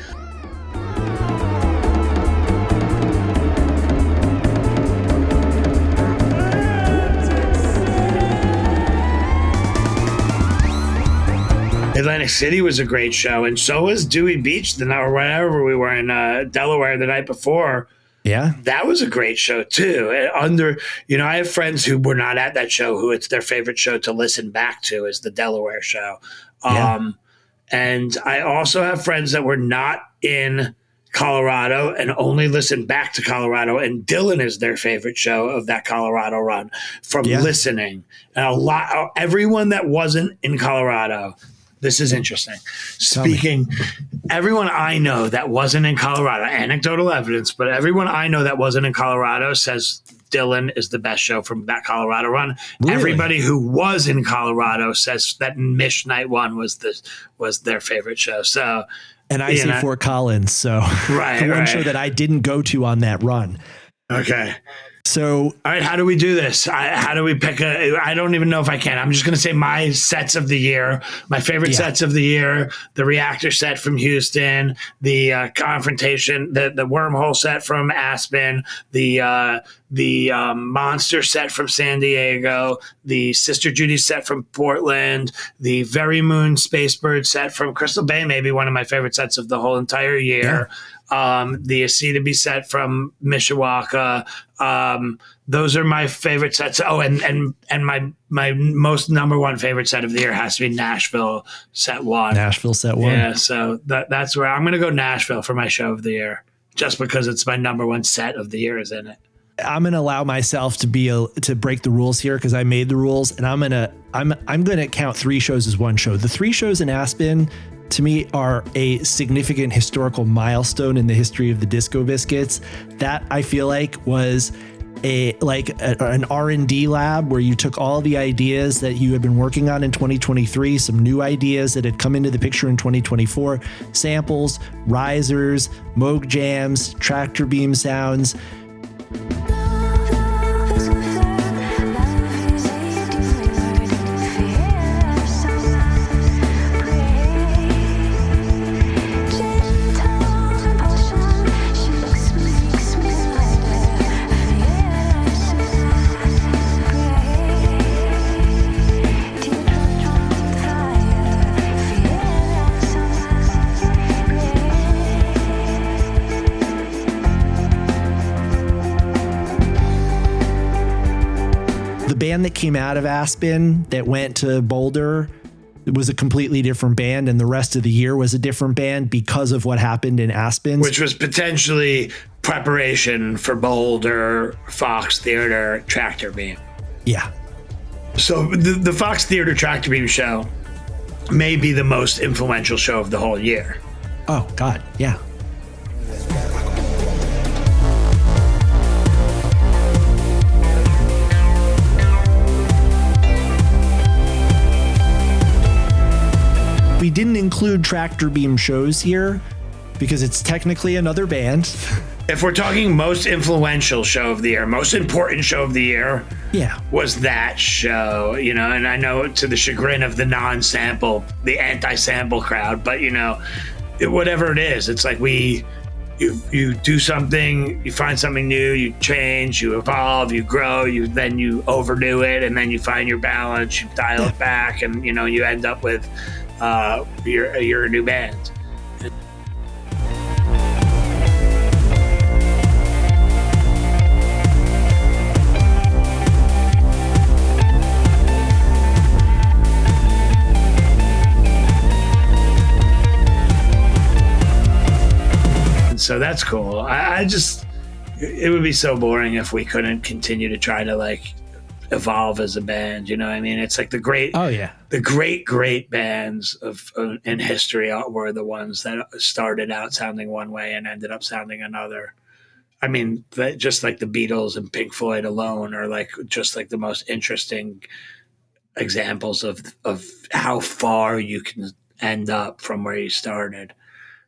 Atlantic City was a great show, and so was Dewey Beach or wherever we were in Delaware the night before. Yeah, that was a great show too. I have friends who were not at that show who it's their favorite show to listen back to is the Delaware show. And I also have friends that were not in Colorado and only listen back to Colorado, and Dylan is their favorite show of that Colorado run from listening. And everyone that wasn't in Colorado. This is interesting. Everyone I know that wasn't in Colorado, anecdotal evidence, but everyone I know that wasn't in Colorado says Dylan is the best show from that Colorado run. Really? Everybody who was in Colorado says that Mish Night 1 was their favorite show. So, and I say Fort Collins. So the one show that I didn't go to on that run. Okay. So, all right, how do we do this? How do we pick I don't even know if I can. I'm just going to say my sets of the year, my favorite sets of the year, the reactor set from Houston, the confrontation, the wormhole set from Aspen, the monster set from San Diego, the Sister Judy set from Portland, the Very Moon Space Bird set from Crystal Bay, maybe one of my favorite sets of the whole entire year. The Aceta set from Mishawaka. Those are my favorite sets. Oh, and my most number one favorite set of the year has to be Nashville set 1. Nashville set 1. Yeah, so that's where I'm going to go Nashville for my show of the year, just because it's my number one set of the year is in it. I'm going to allow myself to break the rules here because I made the rules, and I'm going to count 3 shows as one show. The 3 shows in Aspen, to me, are a significant historical milestone in the history of the Disco Biscuits. That I feel like was an R&D lab where you took all the ideas that you had been working on in 2023, some new ideas that had come into the picture in 2024, samples, risers, Moog jams, tractor beam sounds. Band that came out of Aspen that went to Boulder, it was a completely different band, and the rest of the year was a different band because of what happened in Aspen, which was potentially preparation for Boulder, Fox Theater, Tractor Beam. Yeah. So the Fox Theater Tractor Beam show may be the most influential show of the whole year. Oh God, yeah. We didn't include Tractor Beam shows here because it's technically another band. If we're talking most influential show of the year, most important show of the year, was that show, and I know to the chagrin of the non-sample, the anti-sample crowd, but whatever it is, it's like you do something, you find something new, you change, you evolve, you grow, then you overdo it, and then you find your balance, you dial it back, and you end up with you're a new band. And so that's cool. I just, it would be so boring if we couldn't continue to try to like evolve as a band. You know what I mean? It's like the great bands in history were the ones that started out sounding one way and ended up sounding another. I mean, just like the Beatles and Pink Floyd alone are like just like the most interesting examples of how far you can end up from where you started.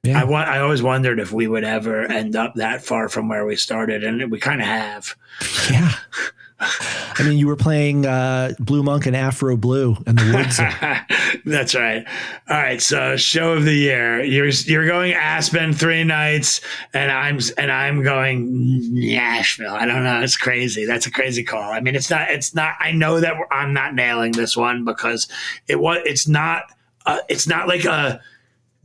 Yeah. I always wondered if we would ever end up that far from where we started, and we kind of have. Yeah. I mean, you were playing Blue Monk and Afro Blue in the woods. That's right. All right. So show of the year, you're going Aspen 3 nights, and I'm going Nashville. I don't know. It's crazy. That's a crazy call. I mean, it's not. I know that I'm not nailing this one because it's not like a.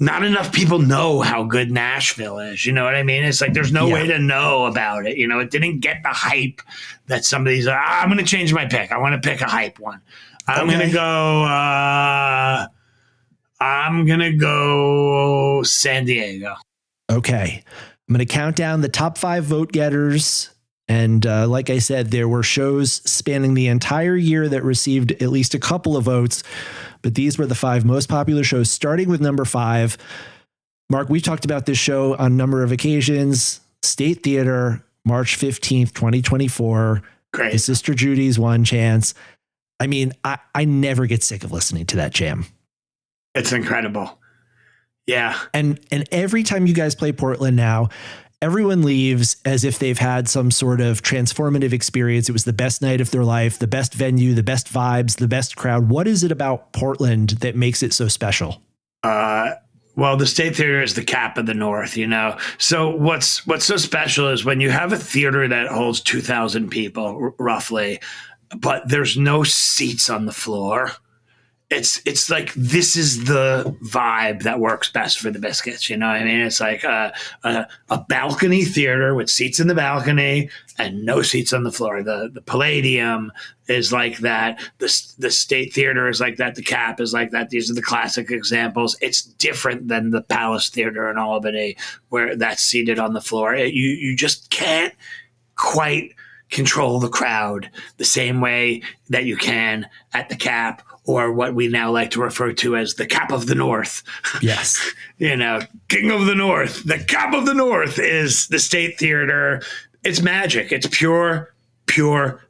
Not enough people know how good Nashville is. You know what I mean? It's like there's no way to know about it. You know, it didn't get the hype that some of these are. I'm going to change my pick. I want to pick a hype one. I'm going to go San Diego. Okay. I'm going to count down the top 5 vote getters. And like I said, there were shows spanning the entire year that received at least a couple of votes. But these were the 5 most popular shows, starting with number 5. Mark, we've talked about this show on a number of occasions. State Theater, March 15th, 2024. Great. His Sister Judy's One Chance. I mean, I never get sick of listening to that jam. It's incredible. Yeah. And every time you guys play Portland now, everyone leaves as if they've had some sort of transformative experience. It was the best night of their life, the best venue, the best vibes, the best crowd. What is it about Portland that makes it so special? Well, the State Theater is the cap of the North, you know. So what's so special is when you have a theater that holds 2,000 people roughly, but there's no seats on the floor. It's like this is the vibe that works best for the Biscuits. You know what I mean? It's like a balcony theater with seats in the balcony and no seats on the floor. The Palladium is like that. The State Theater is like that. The Cap is like that. These are the classic examples. It's different than the Palace Theater in Albany where that's seated on the floor. You just can't quite control the crowd the same way that you can at the Cap, or what we now like to refer to as the Cap of the North. Yes. You know, King of the North. The Cap of the North is the State Theater. It's magic. It's pure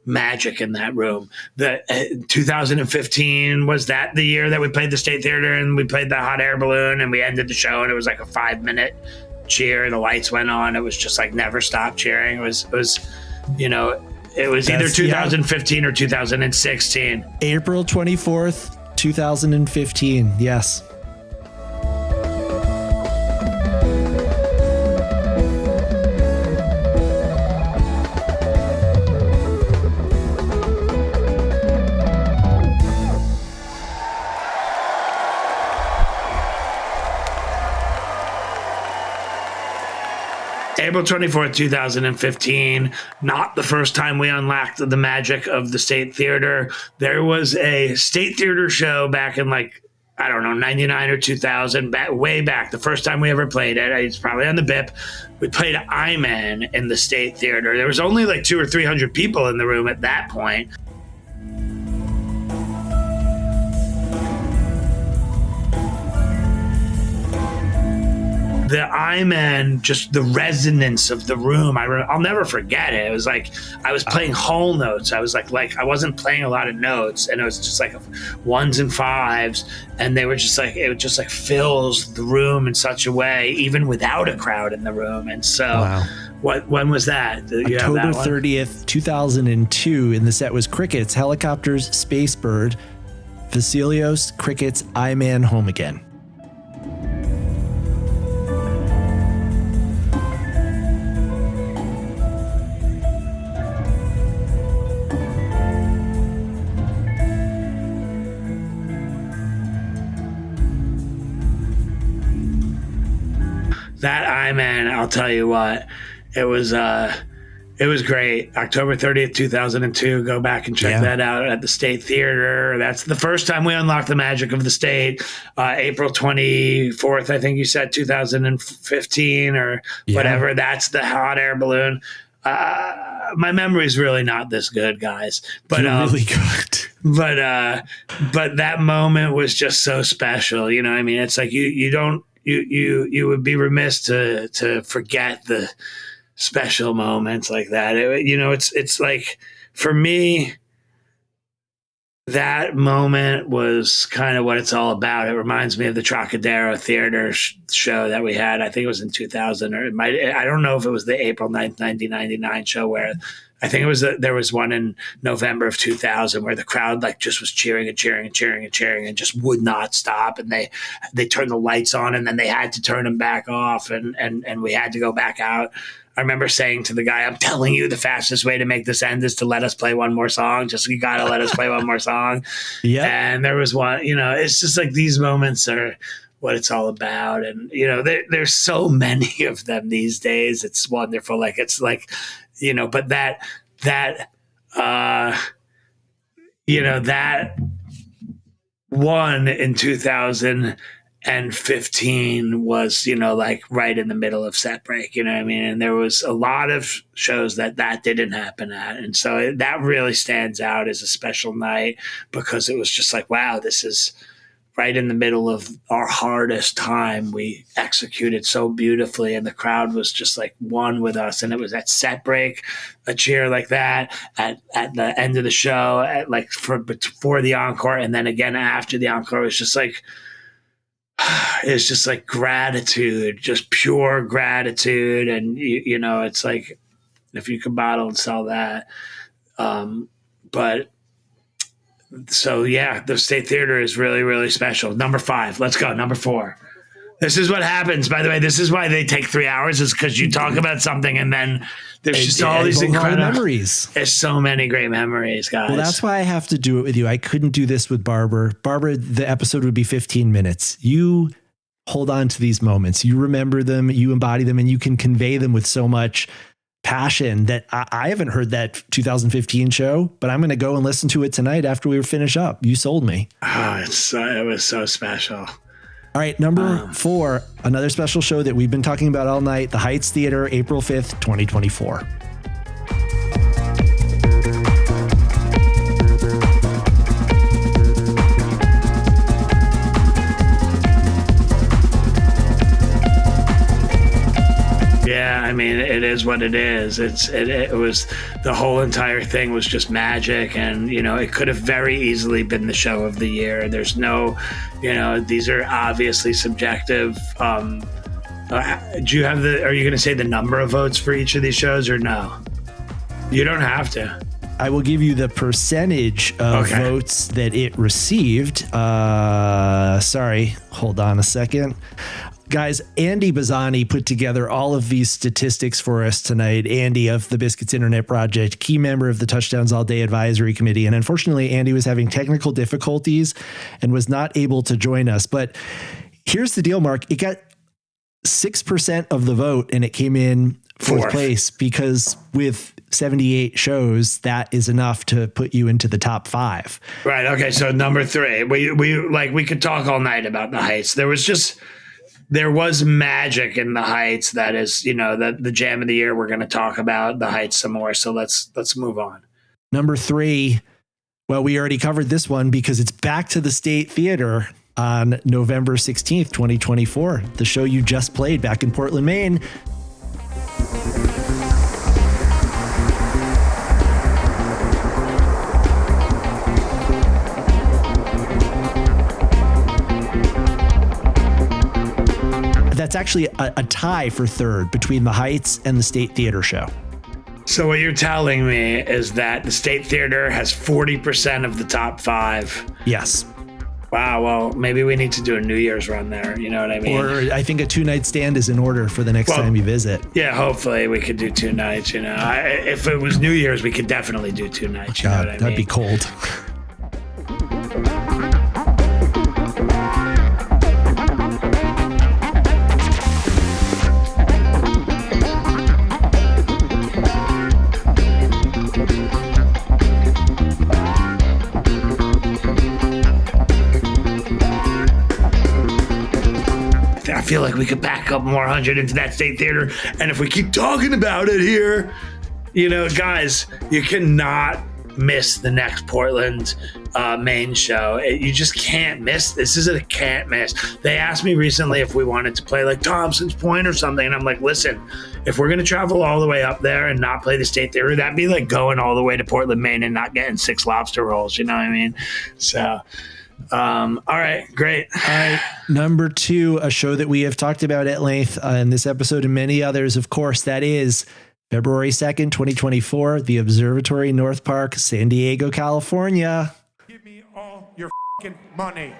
magic in that room. 2015 was that the year that we played the State Theater and we played the hot air balloon and we ended the show and it was like a 5-minute cheer. The lights went on. It was just like never stop cheering. It was, you know, it was either 2015 or 2016. April 24th, 2015. Yes. April 24th, 2015, not the first time we unlocked the magic of the State Theater. There was a State Theater show back in like, I don't know, 99 or 2000, way back. The first time we ever played it, it's probably on the BIP. We played I-Man in the State Theater. There was only like 200 or 300 people in the room at that point. The I-Man, just the resonance of the room, I'll never forget it. It was like I was playing whole notes. I was like I wasn't playing a lot of notes, and it was just like 1s and 5s, and they were just like, it just like fills the room in such a way, even without a crowd in the room. And so, wow. When was that? October 30th, 2002, and the set was Crickets, Helicopters, Spacebird, Vasilios, Crickets, I-Man, Home Again. That I-Man, I'll tell you what, it was great. October 30th, 2002. Go back and check that out at the State Theater. That's the first time we unlocked the magic of the State. April 24th, I think you said 2015 or whatever. That's the hot air balloon. my memory is really not this good, guys. But really good. But that moment was just so special. You know what I mean? It's like you would be remiss to forget the special moments like that. It's like, for me, that moment was kind of what it's all about. It reminds me of the Trocadero Theater show that we had. I think it was in 2000, or I don't know if it was the April 9th, 1999 show, where I think there was one in November of 2000 where the crowd like just was cheering and cheering and cheering and cheering and just would not stop. And they turned the lights on, and then they had to turn them back off, and we had to go back out. I remember saying to the guy, I'm telling you, the fastest way to make this end is to let us play one more song. Just, you got to let us play one more song. Yeah. And there was one, it's just like, these moments are what it's all about. And, there's so many of them these days. It's wonderful. Like, it's like, but that one in 2015 was, like right in the middle of set break, you know what I mean? And there was a lot of shows that didn't happen at. And so that really stands out as a special night, because it was just like, wow, this is right in the middle of our hardest time. We executed so beautifully, and the crowd was just like one with us. And it was at set break, a cheer like that at the end of the show, before the encore, and then again after the encore. It's just like gratitude, just pure gratitude. And it's like, if you could bottle and sell that. But so yeah, the State Theater is really, really special. Number 5, let's go. Number 4. This is what happens, by the way. This is why they take 3 hours, is because you talk about something and then there's just all these incredible memories. There's so many great memories, guys. Well, that's why I have to do it with you. I couldn't do this with Barber. Barber, the episode would be 15 minutes. You hold on to these moments. You remember them, you embody them, and you can convey them with so much passion that I haven't heard that 2015 show, but I'm going to go and listen to it tonight after we finish up. You sold me. Oh, it was so special. All right, number 4, another special show that we've been talking about all night, the Heights Theater, April 5th, 2024. Yeah, I mean, it is what it is. It was, the whole entire thing was just magic, and it could have very easily been the show of the year. There's no, these are obviously subjective. Do you have are you going to say the number of votes for each of these shows, or no? You don't have to. I will give you the percentage of votes that it received. Sorry, hold on a second. Guys, Andy Bazany put together all of these statistics for us tonight. Andy of the Biscuits Internet Project, key member of the Touchdowns All Day Advisory Committee. And unfortunately, Andy was having technical difficulties and was not able to join us. But here's the deal, Mark. It got 6% of the vote, and it came in fourth place, because with 78 shows, that is enough to put you into the top 5. Right. Okay. So number 3, we could talk all night about the Heights. There was magic in the Heights. That is, the jam of the year. We're going to talk about the Heights some more. So let's move on. Number 3. Well, we already covered this one because it's back to the State Theater on November 16th, 2024. The show you just played back in Portland, Maine. That's actually a tie for 3rd between the Heights and the State Theater show. So what you're telling me is that the State Theater has 40% of the top 5. Yes. Wow. Well, maybe we need to do a New Year's run there. You know what I mean? Or I think a 2-night stand is in order for the next time you visit. Yeah, hopefully we could do 2 nights. If it was New Year's, we could definitely do 2 nights. You know what I mean? That'd be cold. I feel like we could back up more 100 into that State Theater, and if we keep talking about it here, Guys, you cannot miss the next Portland main show. You just can't miss. This is a can't miss. They asked me recently if we wanted to play like Thompson's Point or something, and I'm like, listen, if we're gonna travel all the way up there and not play the State Theater, that'd be like going all the way to Portland, Maine, and not getting 6 lobster rolls. You know what I mean? So, all right, great. All right, number 2, a show that we have talked about at length in this episode and many others, of course, that is February 2nd, 2024, the Observatory North Park, San Diego, California. Give me all your fucking money.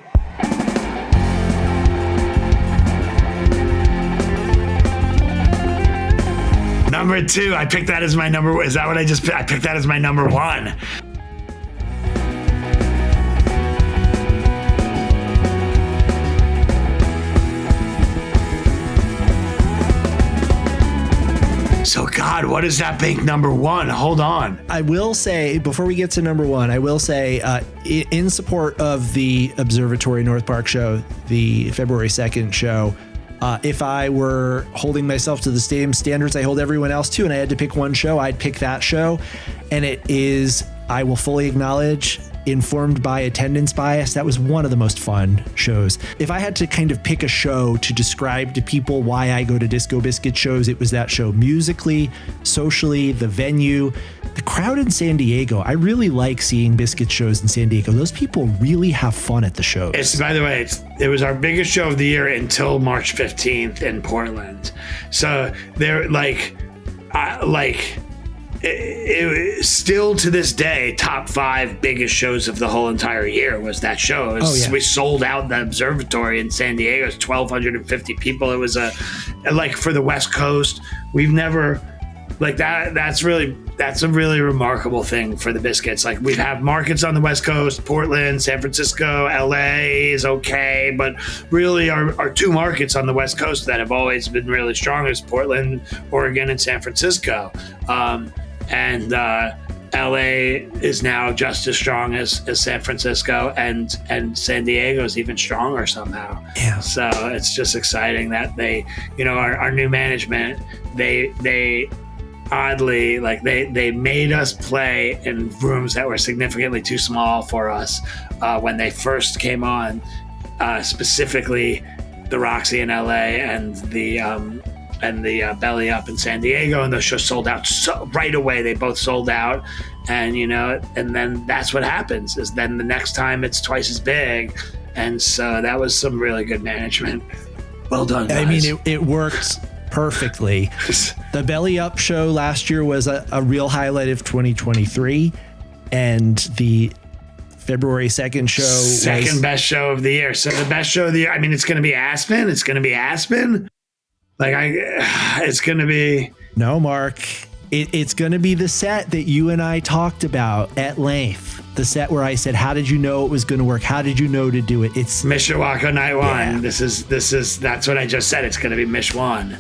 Number 2, I picked that as my number. Is that what I just picked? I picked that as my number 1. So, God, what does that make number 1? Hold on. I will say, before we get to number 1, I will say, in support of the Observatory North Park show, the February 2nd show, if I were holding myself to the same standards I hold everyone else to, and I had to pick one show, I'd pick that show. And it is, I will fully acknowledge, informed by attendance bias. That was one of the most fun shows. If I had to kind of pick a show to describe to people why I go to Disco Biscuit shows, it was that show. Musically, socially, the venue, the crowd in San Diego. I really like seeing Biscuit shows in San Diego. Those people really have fun at the shows. By the way, it was our biggest show of the year until March 15th in Portland. So they're it still to this day, top 5 biggest shows of the whole entire year was that show. We sold out the Observatory in San Diego. It was 1,250 people. It was for the West Coast. We've never like that. That's a really remarkable thing for the Biscuits. Like, we have markets on the West Coast, Portland, San Francisco, LA is okay, but really our 2 markets on the West Coast that have always been really strong is Portland, Oregon, and San Francisco. And LA is now just as strong as San Francisco, and San Diego is even stronger somehow. Yeah. So it's just exciting that they, our new management, they oddly, like they made us play in rooms that were significantly too small for us when they first came on, specifically the Roxy in LA and the Belly Up in San Diego, and those shows sold out right away. They both sold out, and and then that's what happens. Is then the next time it's twice as big, and so that was some really good management. Well done, guys. I mean, it worked perfectly. The Belly Up show last year was a real highlight of 2023, and the February 2nd show second best show of the year. So the best show of the year. I mean, it's going to be Aspen. It's going to be Aspen. It's going to be... No, Mark. It's going to be the set that you and I talked about at length. The set where I said, how did you know it was going to work? How did you know to do it? It's Mishawaka Night 1. Yeah. That's what I just said. It's going to be Mish 1.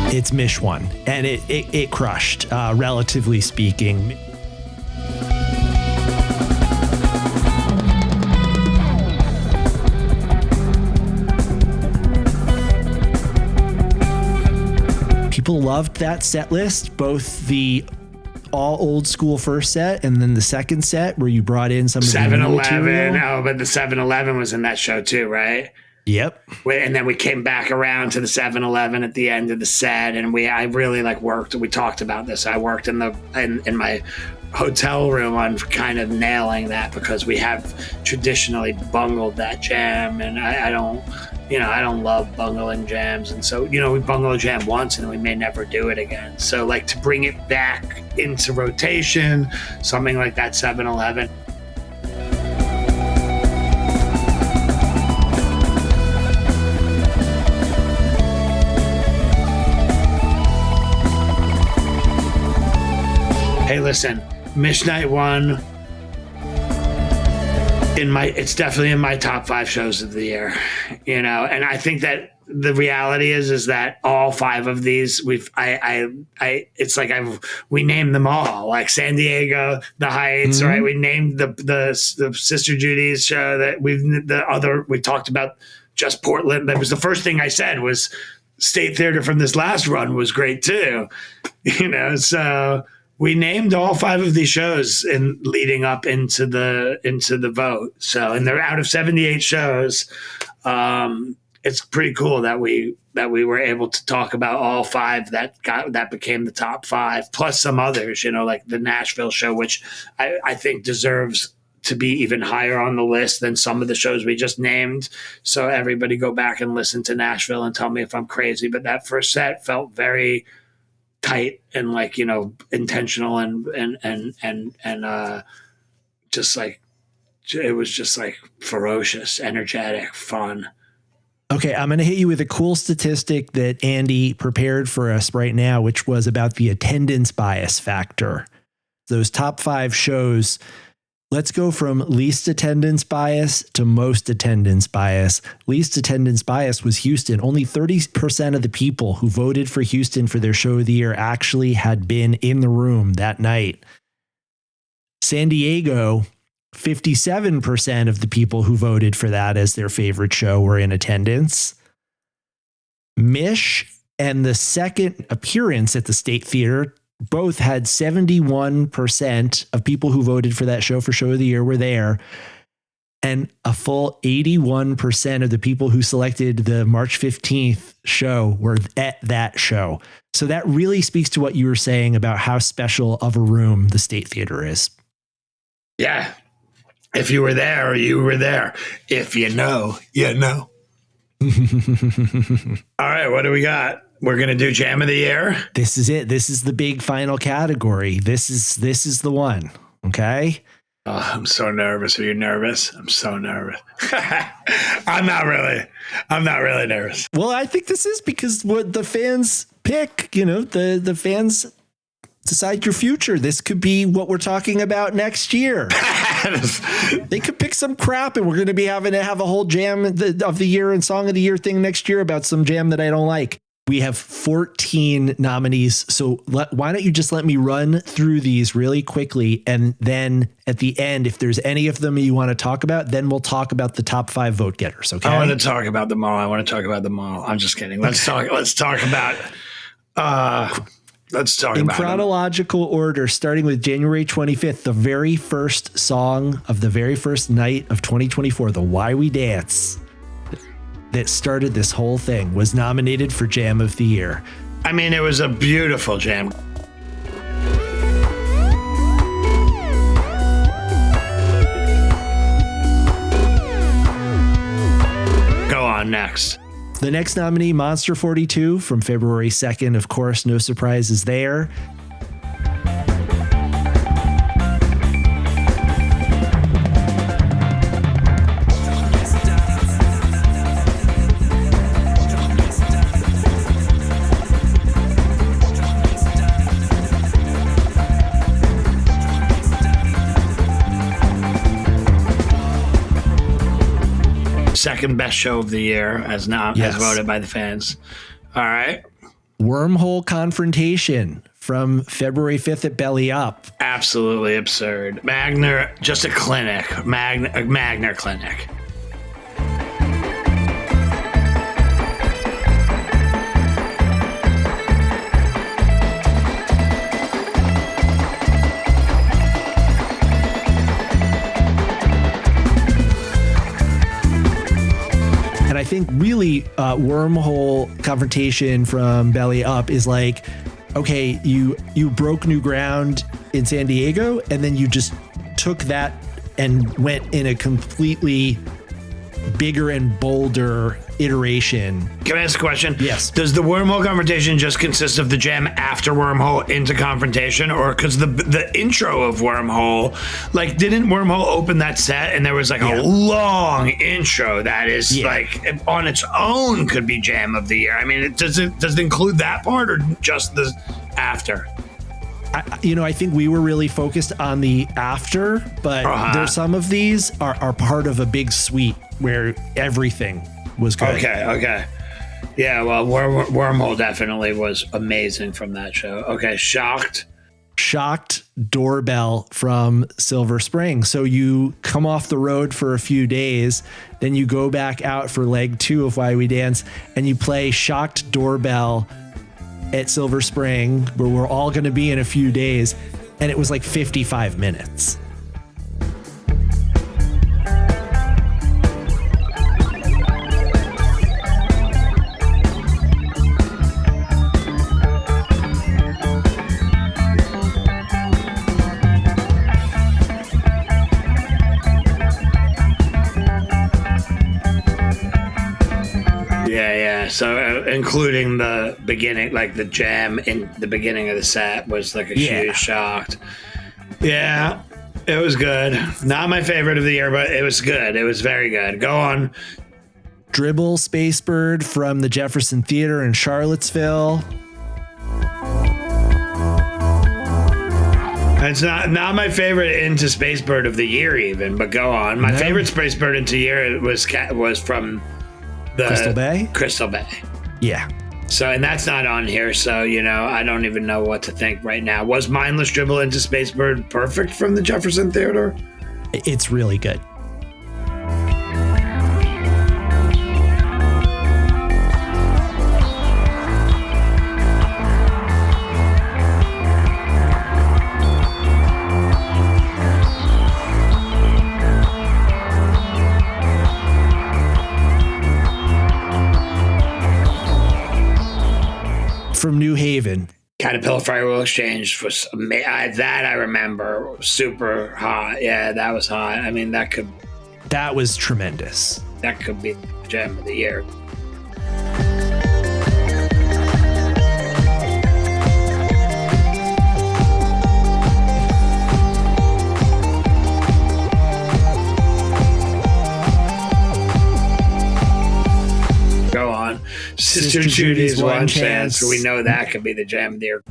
It's Mish 1, and it crushed, relatively speaking. People loved that set list, both the all old school first set and then the second set where you brought in some of the new material. 7-Eleven. Oh, but the 7-Eleven was in that show too, right? Yep. And then we came back around to the 7-Eleven at the end of the set, and I really worked. We talked about this. I worked in my hotel room on kind of nailing that, because we have traditionally bungled that jam, and I don't love bungling jams, and so we bungled a jam once, and we may never do it again. So to bring it back into rotation, something like that 7-Eleven. Hey, listen, Mish Night 1, It's definitely in my top 5 shows of the year, you know, and I think that the reality is that all 5 of these we named them all, like San Diego, the Heights, right? We named the Sister Judy's show that we talked about, just Portland. That was the first thing I said was State Theater from this last run was great too, you know, so we named all 5 of these shows in leading up into the vote. So, and they're out of 78 shows. It's pretty cool that we were able to talk about all 5 that became the top 5, plus some others, you know, like the Nashville show, which I think deserves to be even higher on the list than some of the shows we just named. So everybody go back and listen to Nashville and tell me if I'm crazy. But that first set felt very tight and, like, you know, intentional and just like, it was just like ferocious, energetic, fun. Okay, I'm going to hit you with a cool statistic that Andy prepared for us right now, which was about the attendance bias factor. Those top 5 shows, let's go from least attendance bias to most attendance bias. Least attendance bias was Houston. Only 30% of the people who voted for Houston for their show of the year actually had been in the room that night. San Diego, 57% of the people who voted for that as their favorite show were in attendance. Mish and the second appearance at the State Theater both had 71% of people who voted for that show for show of the year were there. And a full 81% of the people who selected the March 15th show were at that show. So that really speaks to what you were saying about how special of a room the State Theater is. Yeah. If you were there, you were there. If you know, you know. All right, what do we got? We're going to do Jam of the Year. This is it. This is the big final category. This is the one. Okay. Oh, I'm so nervous. Are you nervous? I'm so nervous. I'm not really nervous. Well, I think this is because what the fans pick, you know, the fans decide your future. This could be what we're talking about next year. They could pick some crap and we're going to be having to have a whole jam of the year and song of the year thing next year about some jam that I don't like. We have 14 nominees. So why don't you just let me run through these really quickly. And then at the end, if there's any of them you want to talk about, then we'll talk about the top 5 vote getters. Okay. I want to talk about them all. I'm just kidding. Let's talk about in chronological order, starting with January 25th, the very first song of the very first night of 2024, the Why We Dance, that started this whole thing, was nominated for Jam of the Year. I mean, it was a beautiful jam. Go on, next. The next nominee, Monster 42 from February 2nd. Of course, no surprises there. Second best show of the year as voted by the fans. All right. Wormhole Confrontation from February 5th at Belly Up. Absolutely absurd. Magner, just a clinic. Magner clinic. I think really Wormhole Confrontation from Belly Up is like, okay, you broke new ground in San Diego, and then you just took that and went in a completely bigger and bolder iteration. Can I ask a question? Yes. Does the Wormhole Confrontation just consist of the jam after Wormhole into Confrontation, or because the intro of Wormhole, like, didn't Wormhole open that set and there was like a long intro that is like on its own could be Jam of the Year? I mean, does it include that part or just the after? I think we were really focused on the after, but there's some of these are part of a big suite where everything was good. Okay. Yeah, well, Wormhole definitely was amazing from that show. Okay, Shocked Doorbell from Silver Spring. So you come off the road for a few days, then you go back out for leg 2 of Why We Dance, and you play Shocked Doorbell at Silver Spring, where we're all going to be in a few days. And it was like 55 minutes. Yeah. So including the beginning, like the jam in the beginning of the set was like a huge Shocked. Yeah, it was good. Not my favorite of the year, but it was good. It was very good. Go on. Dribble Spacebird from the Jefferson Theater in Charlottesville. It's not my favorite Into Spacebird of the year even, but go on. My favorite Spacebird Into year was from the Crystal Bay. Yeah. So, and that's not on here. So, I don't even know what to think right now. Was Mindless Dribble Into Spacebird perfect from the Jefferson Theater? It's really good. From New Haven. Caterpillar Firewall Exchange was that I remember super hot. Yeah, that was hot. I mean, that was tremendous. That could be the gem of the year. Go on. Sister Judy's One Chance. We know that could be the jam of the year.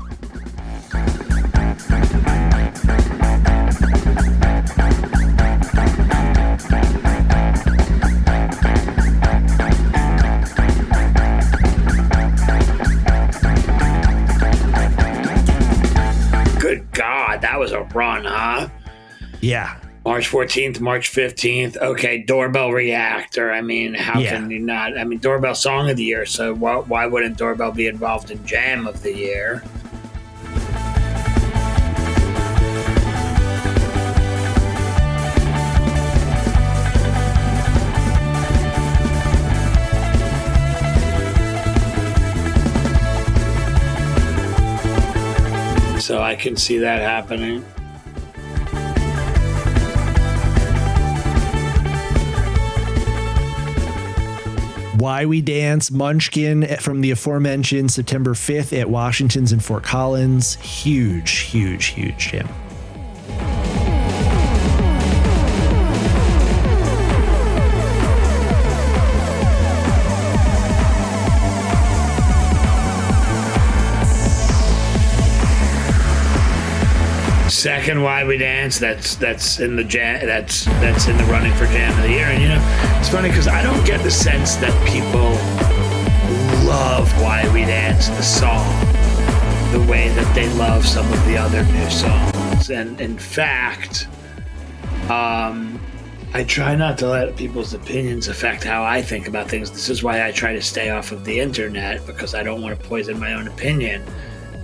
Good God, that was a run, huh? Yeah. March 14th, March 15th. Okay, Doorbell Reactor. I mean, how can you not? I mean, Doorbell Song of the Year. So why wouldn't Doorbell be involved in Jam of the Year? So I can see that happening. Why We Dance, Munchkin from the aforementioned September 5th at Washington's in Fort Collins. Huge jam. Second Why We Dance, that's in the jam, that's in the running for Jam of the Year. And it's funny because I don't get the sense that people love Why We Dance, the song, the way that they love some of the other new songs. And in fact, I try not to let people's opinions affect how I think about things. This is why I try to stay off of the internet, because I don't want to poison my own opinion.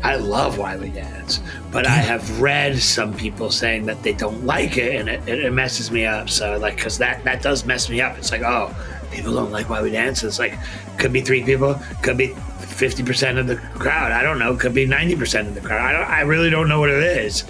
I love Why We Dance, but I have read some people saying that they don't like it, and it messes me up. So, because that does mess me up. It's like, oh, people don't like Why We Dance. It's like, could be 3 people, could be 50% of the crowd. I don't know. Could be 90% of the crowd. I really don't know what it is.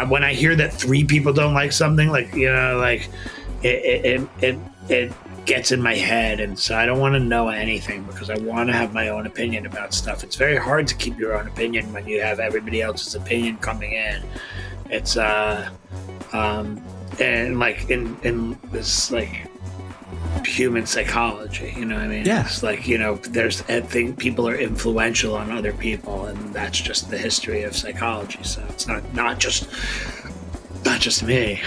When I hear that 3 people don't like something, it gets in my head, and so I don't want to know anything because I want to have my own opinion about stuff. It's very hard to keep your own opinion when you have everybody else's opinion coming in. It's and like in this like human psychology, you know what I mean? Yeah. It's like, I think people are influential on other people, and that's just the history of psychology. So it's not just me.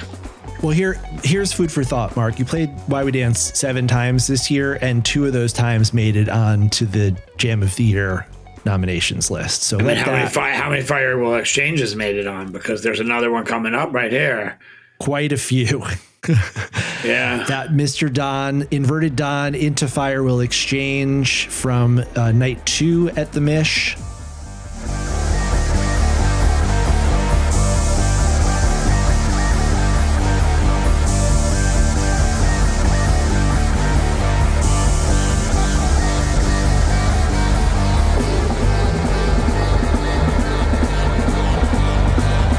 Well, here's food for thought, Mark. You played Why We Dance 7 times this year, and 2 of those times made it on to the Jam of the Year nominations list. So how many Firewall Exchanges made it on? Because there's another one coming up right here. Quite a few. Yeah. That Mr. Don, Inverted Don into Firewall Exchange from night 2 at the Mish.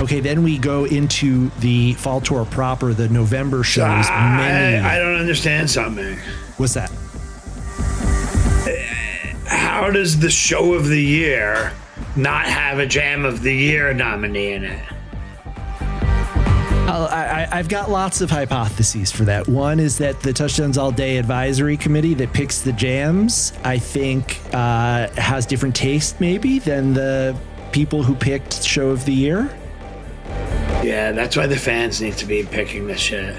Okay, then we go into the Fall Tour proper, the November shows. I don't understand something. What's that? How does the show of the year not have a Jam of the Year nominee in it? I've got lots of hypotheses for that. One is that the Touchdowns All Day Advisory Committee that picks the jams, I think, has different taste maybe than the people who picked Show of the Year. Yeah, that's why the fans need to be picking this shit.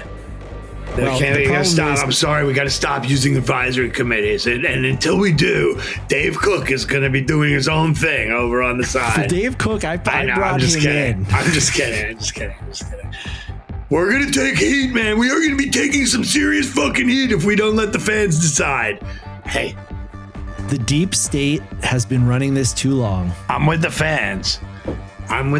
We The gotta stop. I'm sorry, we gotta stop using advisory committees, and until we do, Dave Cook is gonna be doing his own thing over on the side. Dave Cook, I brought I'm just him kidding. in. I'm just kidding. We're gonna take heat, man. We are gonna be taking some serious fucking heat if we don't let the fans decide. Hey, The deep state has been running this too long. I'm with the fans. I'm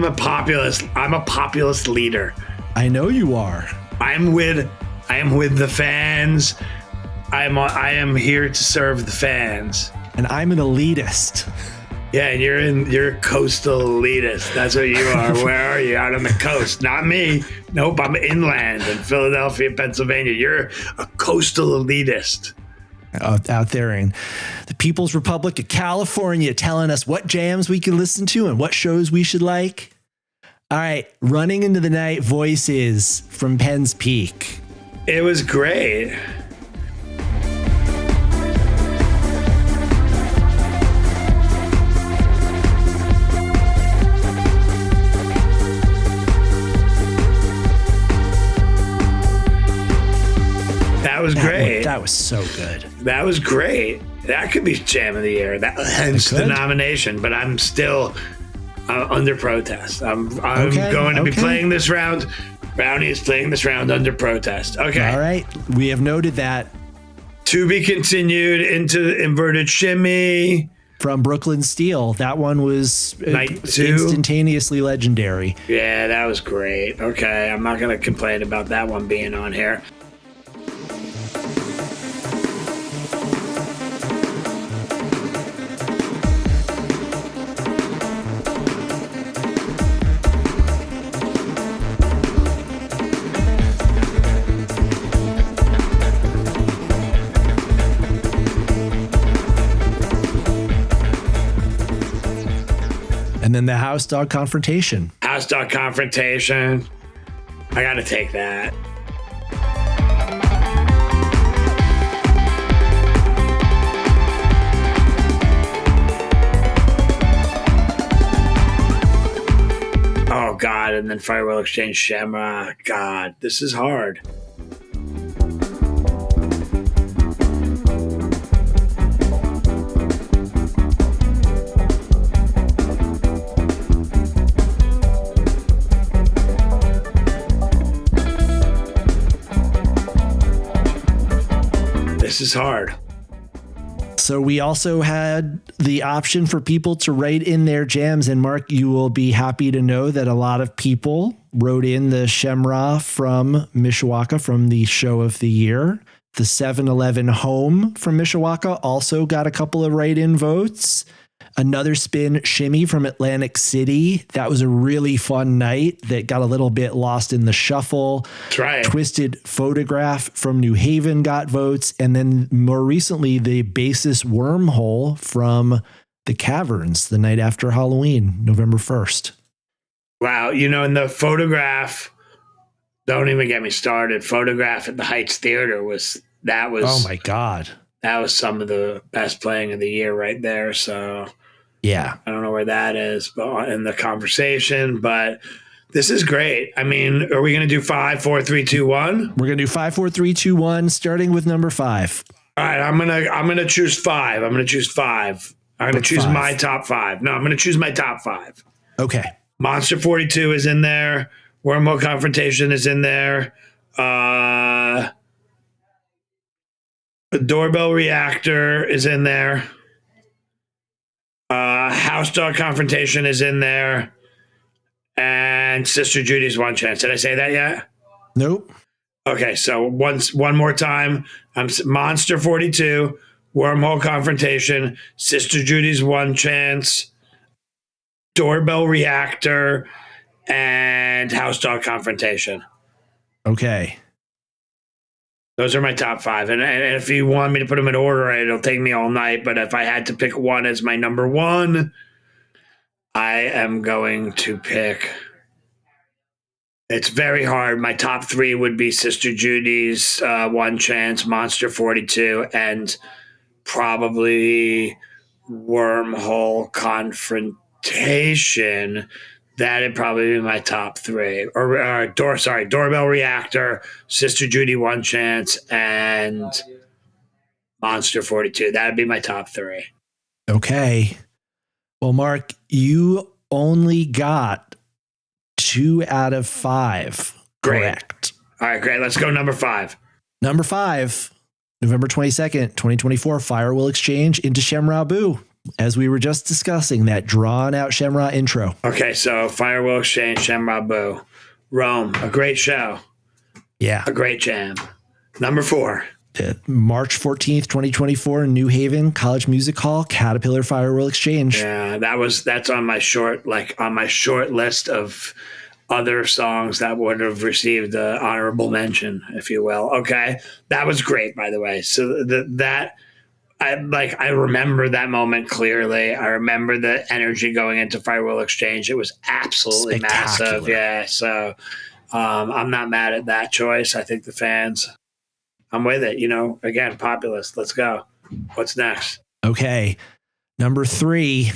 a populist leader. I know you are. I am with the fans. I am here to serve the fans. And I'm an elitist. Yeah, and you're a coastal elitist. That's what you are. Where are you? Out on the coast. Not me. Nope, I'm inland in Philadelphia, Pennsylvania. You're a coastal elitist. Out there in the People's Republic of California, telling us what jams we can listen to and what shows we should like. All right, Running Into the Night Voices from Penn's Peak. It was great. That was great. That was so good. That was great. That could be Jam of the Year. Hence the nomination. But I'm still under protest. I'm going to be playing this round. Brownie is playing this round under protest. Okay. All right. We have noted that. To be continued into Inverted Shimmy. From Brooklyn Steel. That one was Night 2. Instantaneously legendary. Yeah, that was great. Okay. I'm not going to complain about that one being on here. And then the House Dog Confrontation. House Dog Confrontation. I got to take that. Oh, God. And then Firewall Exchange Shamrock. God, this is hard. This is hard. So we also had the option for people to write in their jams. And Mark, you will be happy to know that a lot of people wrote in the Shemra from Mishawaka from the Show of the Year. The 7-Eleven Home from Mishawaka also got a couple of write-in votes. Another Spin Shimmy from Atlantic City. That was a really fun night that got a little bit lost in the shuffle. That's right. Twisted Photograph from New Haven got votes. And then more recently, the Basis Wormhole from the Caverns the night after Halloween, November 1st. Wow. And the Photograph, don't even get me started. Photograph at the Heights Theater was oh my God. That was some of the best playing of the year right there. So yeah, I don't know where that is but in the conversation, but this is great. I mean, are we going to do 5, 4, 3, 2, 1? We're going to do 5, 4, 3, 2, 1, starting with number 5. All right. I'm going to choose 5. I'm going to choose 5. I'm going to choose my top 5. No, I'm going to choose my top 5. Okay. Monster 42 is in there. Wormhole Confrontation is in there. The Doorbell Reactor is in there. House Dog Confrontation is in there. And Sister Judy's One Chance. Did I say that yet? Nope. Okay, so one more time. Monster 42, Wormhole Confrontation, Sister Judy's One Chance, Doorbell Reactor, and House Dog Confrontation. Okay. Those are my top 5. And if you want me to put them in order, it'll take me all night. But if I had to pick one as my number 1, I am going to pick... It's very hard. My top 3 would be Sister Judy's One Chance, Monster 42, and probably Wormhole Confrontation. That'd probably be my top 3. Doorbell Reactor, Sister Judy One Chance, and Monster 42. That'd be my top 3. Okay. Well, Mark, you only got 2 out of 5 correct. All right, great. Let's go number 5. Number 5, November 22nd, 2024, Fire Will Exchange into Shamra Boo. As we were just discussing, that drawn out Shamra intro. Okay, so Fire Will Exchange, Shamra Boo. Rome, a great show. Yeah. A great jam. Number 4. March 14th, 2024, New Haven College Music Hall, Caterpillar Fire Will Exchange. Yeah, that's on my short list of other songs that would have received an honorable mention, if you will. Okay. That was great, by the way. So I remember that moment clearly. I remember the energy going into Fire Will Exchange. It was absolutely massive. Yeah. So I'm not mad at that choice. I think the fans, I'm with it. Again, populist. Let's go. What's next? Okay. Number 3,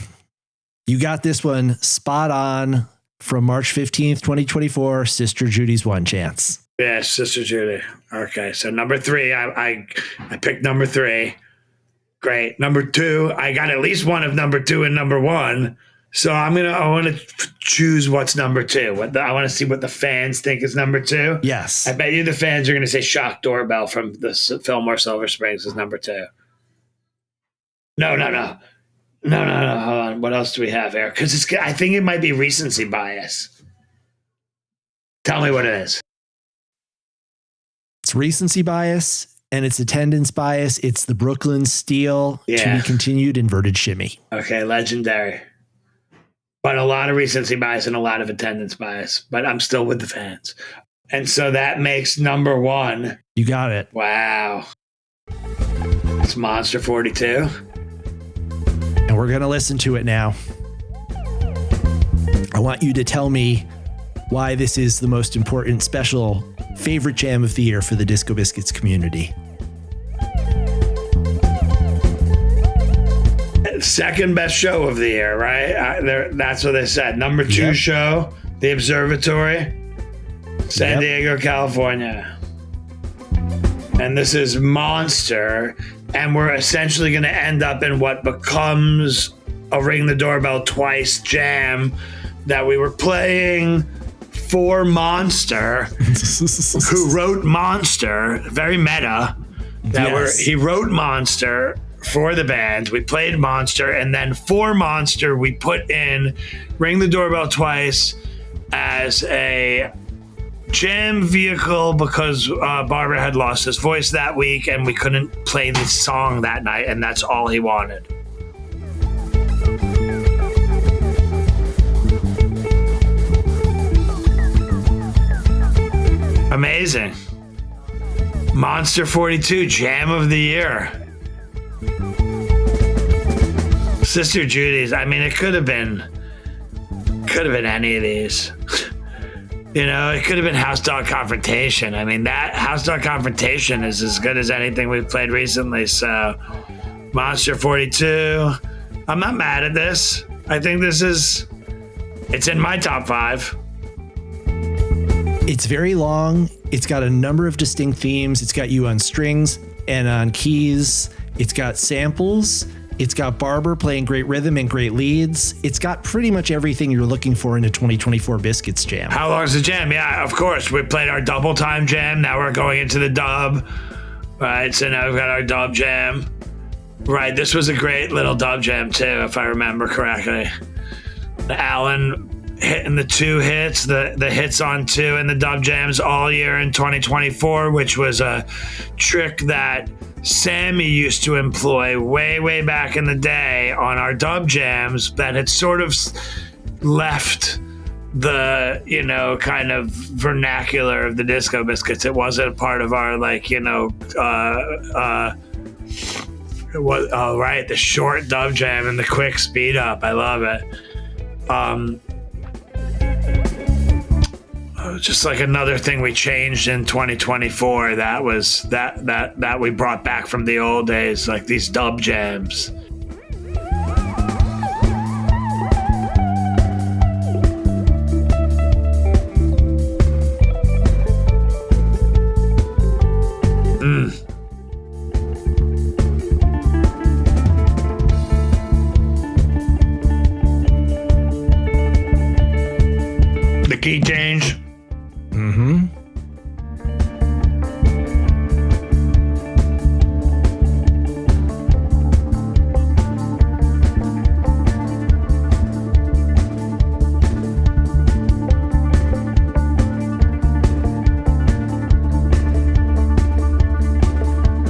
you got this one spot on from March 15th, 2024, Sister Judy's One Chance. Yeah, Sister Judy. Okay. So number 3, I picked number 3. Great. Number 2, I got at least one of number 2 and number 1. So I want to choose what's number 2. I want to see what the fans think is number 2. Yes. I bet you the fans are going to say Shock Doorbell from the Fillmore Silver Springs is number 2. No. Hold on. What else do we have here? Because I think it might be recency bias. Tell me what it is. It's recency bias and it's attendance bias. It's the Brooklyn Steel to be continued inverted shimmy. Okay, legendary. But a lot of recency bias and a lot of attendance bias. But I'm still with the fans. And so that makes number 1. You got it. Wow. It's Monster 42. And we're going to listen to it now. I want you to tell me why this is the most important, special, favorite jam of the year for the Disco Biscuits community. Second best show of the year, right? That's what they said. Number 2 show, The Observatory, San Diego, California. And this is Monster. And we're essentially going to end up in what becomes a Ring the Doorbell Twice jam that we were playing for Monster, who wrote Monster, very meta. He wrote Monster for the band. We played Monster, and then for Monster, we put in Ring the Doorbell Twice as a jam vehicle because Barber had lost his voice that week, and we couldn't play this song that night, and that's all he wanted. amazing. Monster 42 Jam of the Year. Sister Judy's. I mean, it could have been any of these. You know, it could have been House Dog Confrontation. I mean, that House Dog Confrontation is as good as anything we've played recently. So, Monster 42. I'm not mad at this. I think it's in my top 5. It's very long. It's got a number of distinct themes. It's got you on strings and on keys. It's got samples. It's got Barber playing great rhythm and great leads. It's got pretty much everything you're looking for in a 2024 Biscuits jam. How long is the jam? Yeah, of course. We played our double time jam. Now we're going into the dub. Right, so now we've got our dub jam. Right, this was a great little dub jam too, if I remember correctly. The Allen hitting the 2 hits, the hits on 2 and the dub jams all year in 2024, which was a trick that Sammy used to employ way back in the day on our dub jams that had sort of left the, you know, kind of vernacular of the Disco Biscuits. It wasn't a part of our, like, you know, it was, oh, right, the short dub jam and the quick speed up. I love it. Just like another thing we changed in 2024 that was that we brought back from the old days, like these dub jams. The key change.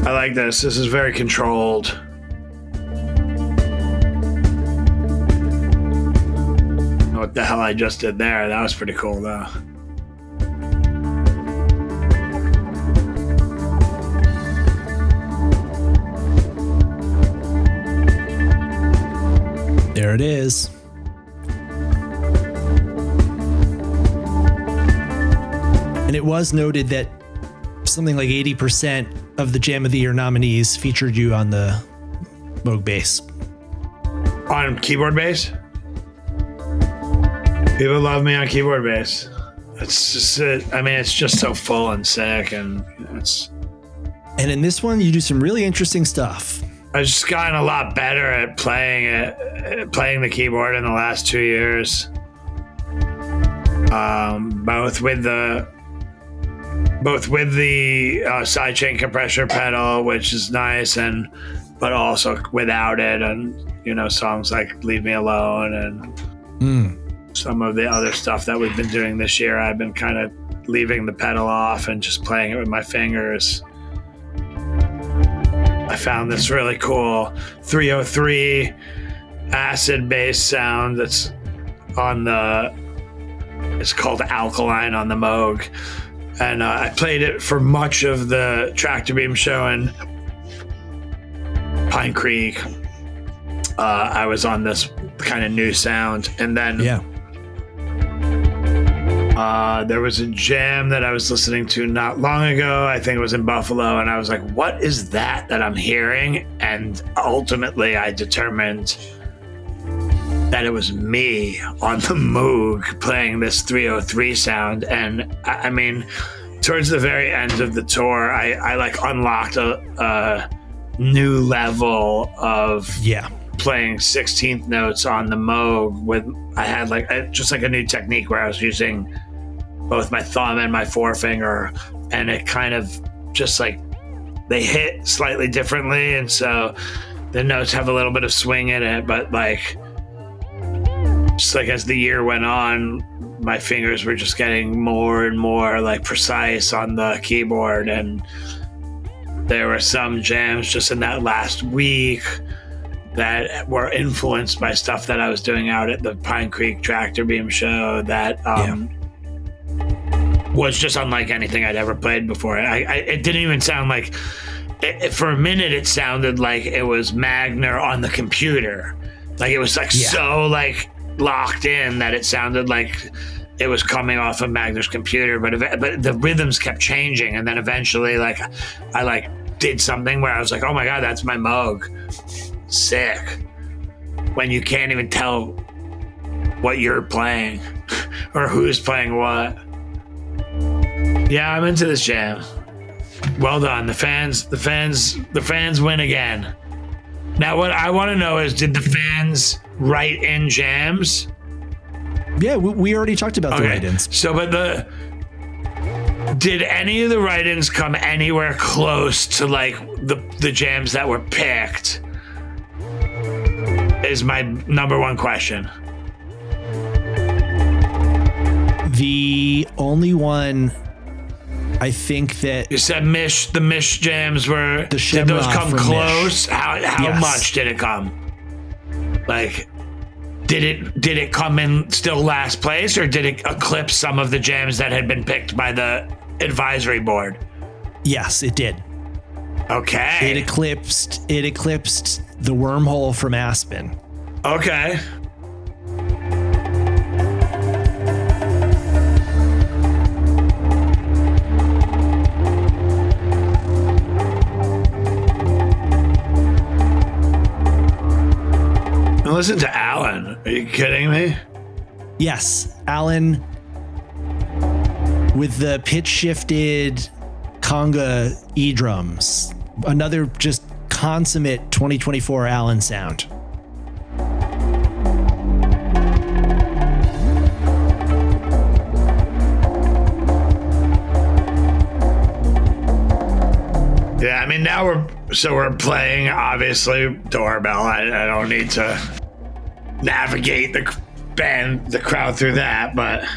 I like this. This is very controlled. What the hell I just did there? That was pretty cool though. There it is. And it was noted that something like 80% of the Jam of the Year nominees featured you on the Moog bass. On keyboard bass? People love me on keyboard bass. It's just, I mean, it's just so full and sick, and it's. And in this one, you do some really interesting stuff. I've just gotten a lot better at playing the keyboard in the last 2 years. Both with the sidechain compressor pedal, which is nice, but also without it, and you know, songs like "Leave Me Alone" and some of the other stuff that we've been doing this year. I've been kind of leaving the pedal off and just playing it with my fingers. I found this really cool 303 acid bass sound that's on it's called Alkaline on the Moog. And I played it for much of the Tractor Beam show in Pine Creek. I was on this kind of new sound. And then there was a jam that I was listening to not long ago. I think it was in Buffalo. And I was like, what is that I'm hearing? And ultimately, I determined that it was me on the Moog playing this 303 sound. And I mean, towards the very end of the tour, I like unlocked a new level of playing 16th notes on the Moog. I had just a new technique where I was using both my thumb and my forefinger, and it kind of just like they hit slightly differently, and so the notes have a little bit of swing in it, but like just like as the year went on, my fingers were just getting more and more like precise on the keyboard. And there were some jams just in that last week that were influenced by stuff that I was doing out at the Pine Creek Tractor Beam show that was just unlike anything I'd ever played before. It didn't even sound like, for a minute it sounded like it was Magner on the computer. Like it was like so like locked in that it sounded like it was coming off of Magner's computer, but the rhythms kept changing, and then eventually like I like did something where I was like, oh my God, that's my Moog. Sick. When you can't even tell what you're playing or who's playing what. Yeah, I'm into this jam. Well done. The fans win again. Now what I want to know is, did the fans write in jams? Yeah, we already talked about the write-ins. So, but did any of the write-ins come anywhere close to like the jams that were picked? Is my number one question. The only one I think that you said the Mish jams were. Did those come close? Mish. How much did it come? Like, did it come in still last place, or did it eclipse some of the jams that had been picked by the advisory board? Yes, it did. Okay. It eclipsed the Wormhole from Aspen. Okay. Listen to Alan. Are you kidding me? Yes, Alan with the pitch shifted conga E-drums. Another just consummate 2024 Alan sound. Yeah, I mean, now we're playing, obviously, Doorbell. I don't need to navigate the crowd through that, but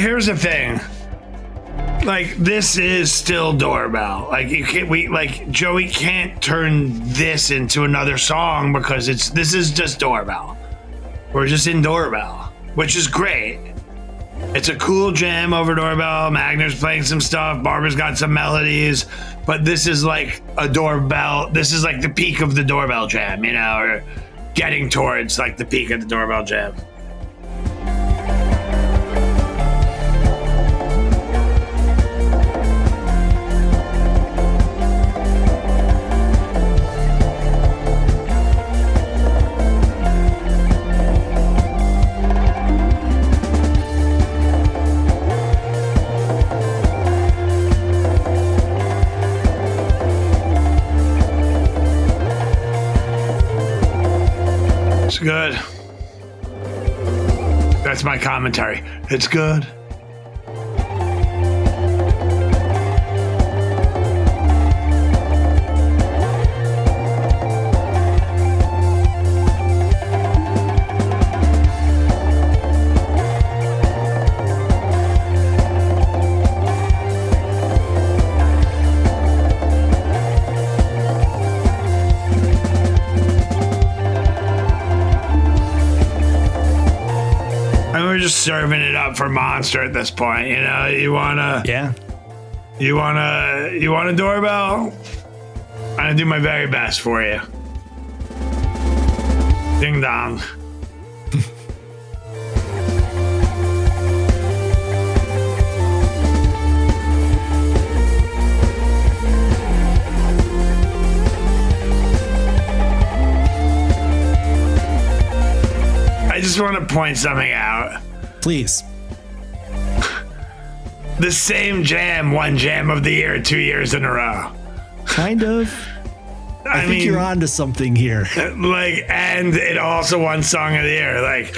here's the thing. Like, this is still Doorbell. Like, Joey can't turn this into another song because this is just Doorbell. We're just in Doorbell, which is great. It's a cool jam over Doorbell. Magner's playing some stuff. Barber's got some melodies, but this is like a Doorbell. This is like the peak of the Doorbell jam, you know, or getting towards like the peak of the Doorbell jam. It's good. That's my commentary. It's good. And we're just serving it up for Monster at this point. You know, you want a doorbell? I'm gonna do my very best for you. Ding dong. I just want to point something out. Please. The same jam won Jam of the Year 2 years in a row. Kind of. I think you're onto something here. And it also won Song of the Year.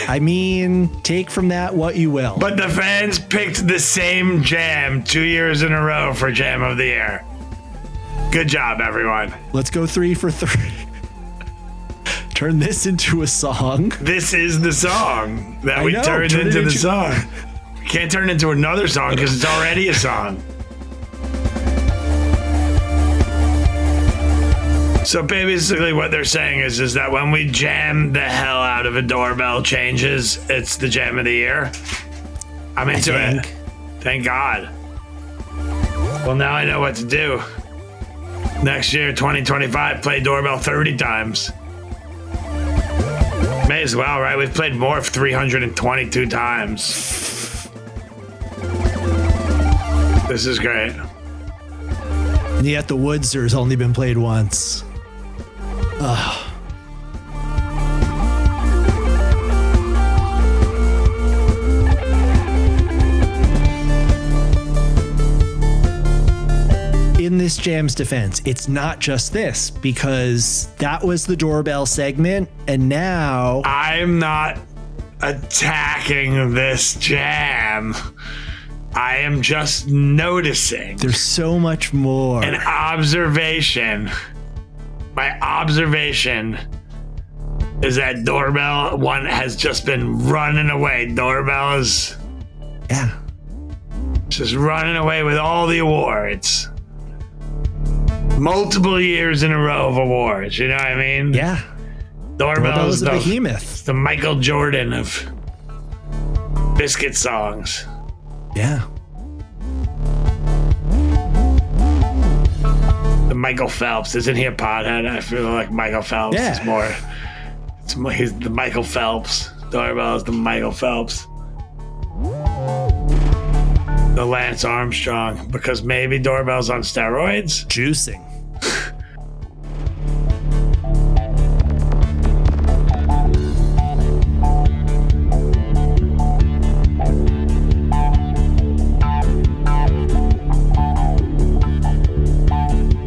I mean, take from that what you will. But the fans picked the same jam 2 years in a row for Jam of the Year. Good job, everyone. Let's go 3 for 3. Turn this into a song. This is the song that we turned into the song. We can't turn it into another song because it's already a song. So basically what they're saying is that when we jam the hell out of a doorbell changes, it's the Jam of the Year. I'm into it. Thank God. Well, now I know what to do. Next year, 2025, play doorbell 30 times. May as well, right? We've played Morph 322 times. This is great. And yet the Woodser's only been played once. Ugh. In this jam's defense, it's not just this, because that was the doorbell segment, and now I'm not attacking this jam. I am just noticing. There's so much more. An observation. My observation is that doorbell one has just been running away. Doorbell is just running away with all the awards. Multiple years in a row of awards, you know what I mean? Yeah. Doorbell is a behemoth. The Michael Jordan of biscuit songs. Yeah. The Michael Phelps. Isn't he a pothead? I feel like Michael Phelps is more. He's the Michael Phelps. Doorbell is the Michael Phelps. The Lance Armstrong. Because maybe Doorbell's on steroids? Juicing.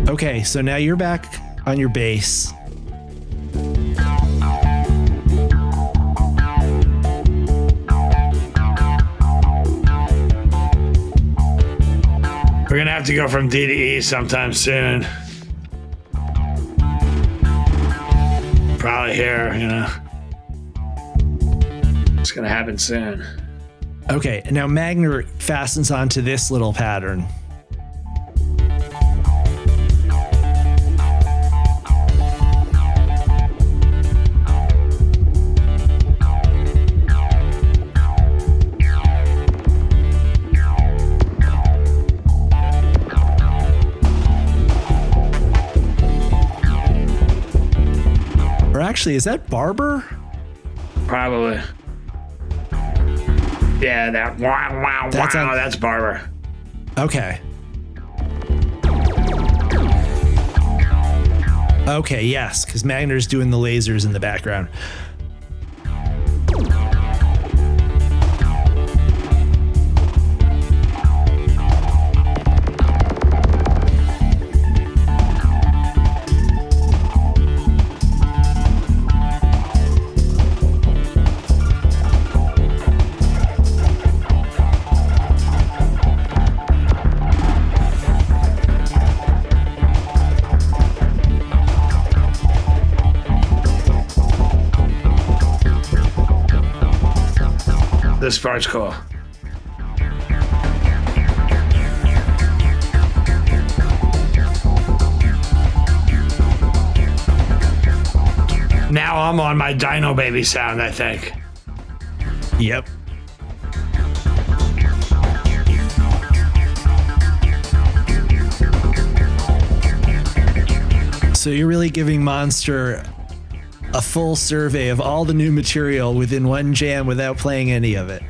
Okay, so now you're back on your base. We're gonna have to go from D to E sometime soon. Probably here, you know. It's gonna happen soon. Okay, now Magner fastens onto this little pattern. Or actually, is that Barber? Probably. Yeah, that wow, that's Barber. Okay. Okay, yes, because Magner's doing the lasers in the background. This part's cool. Now I'm on my Dino Baby sound, I think. Yep. So you're really giving Monster a full survey of all the new material within one jam without playing any of it.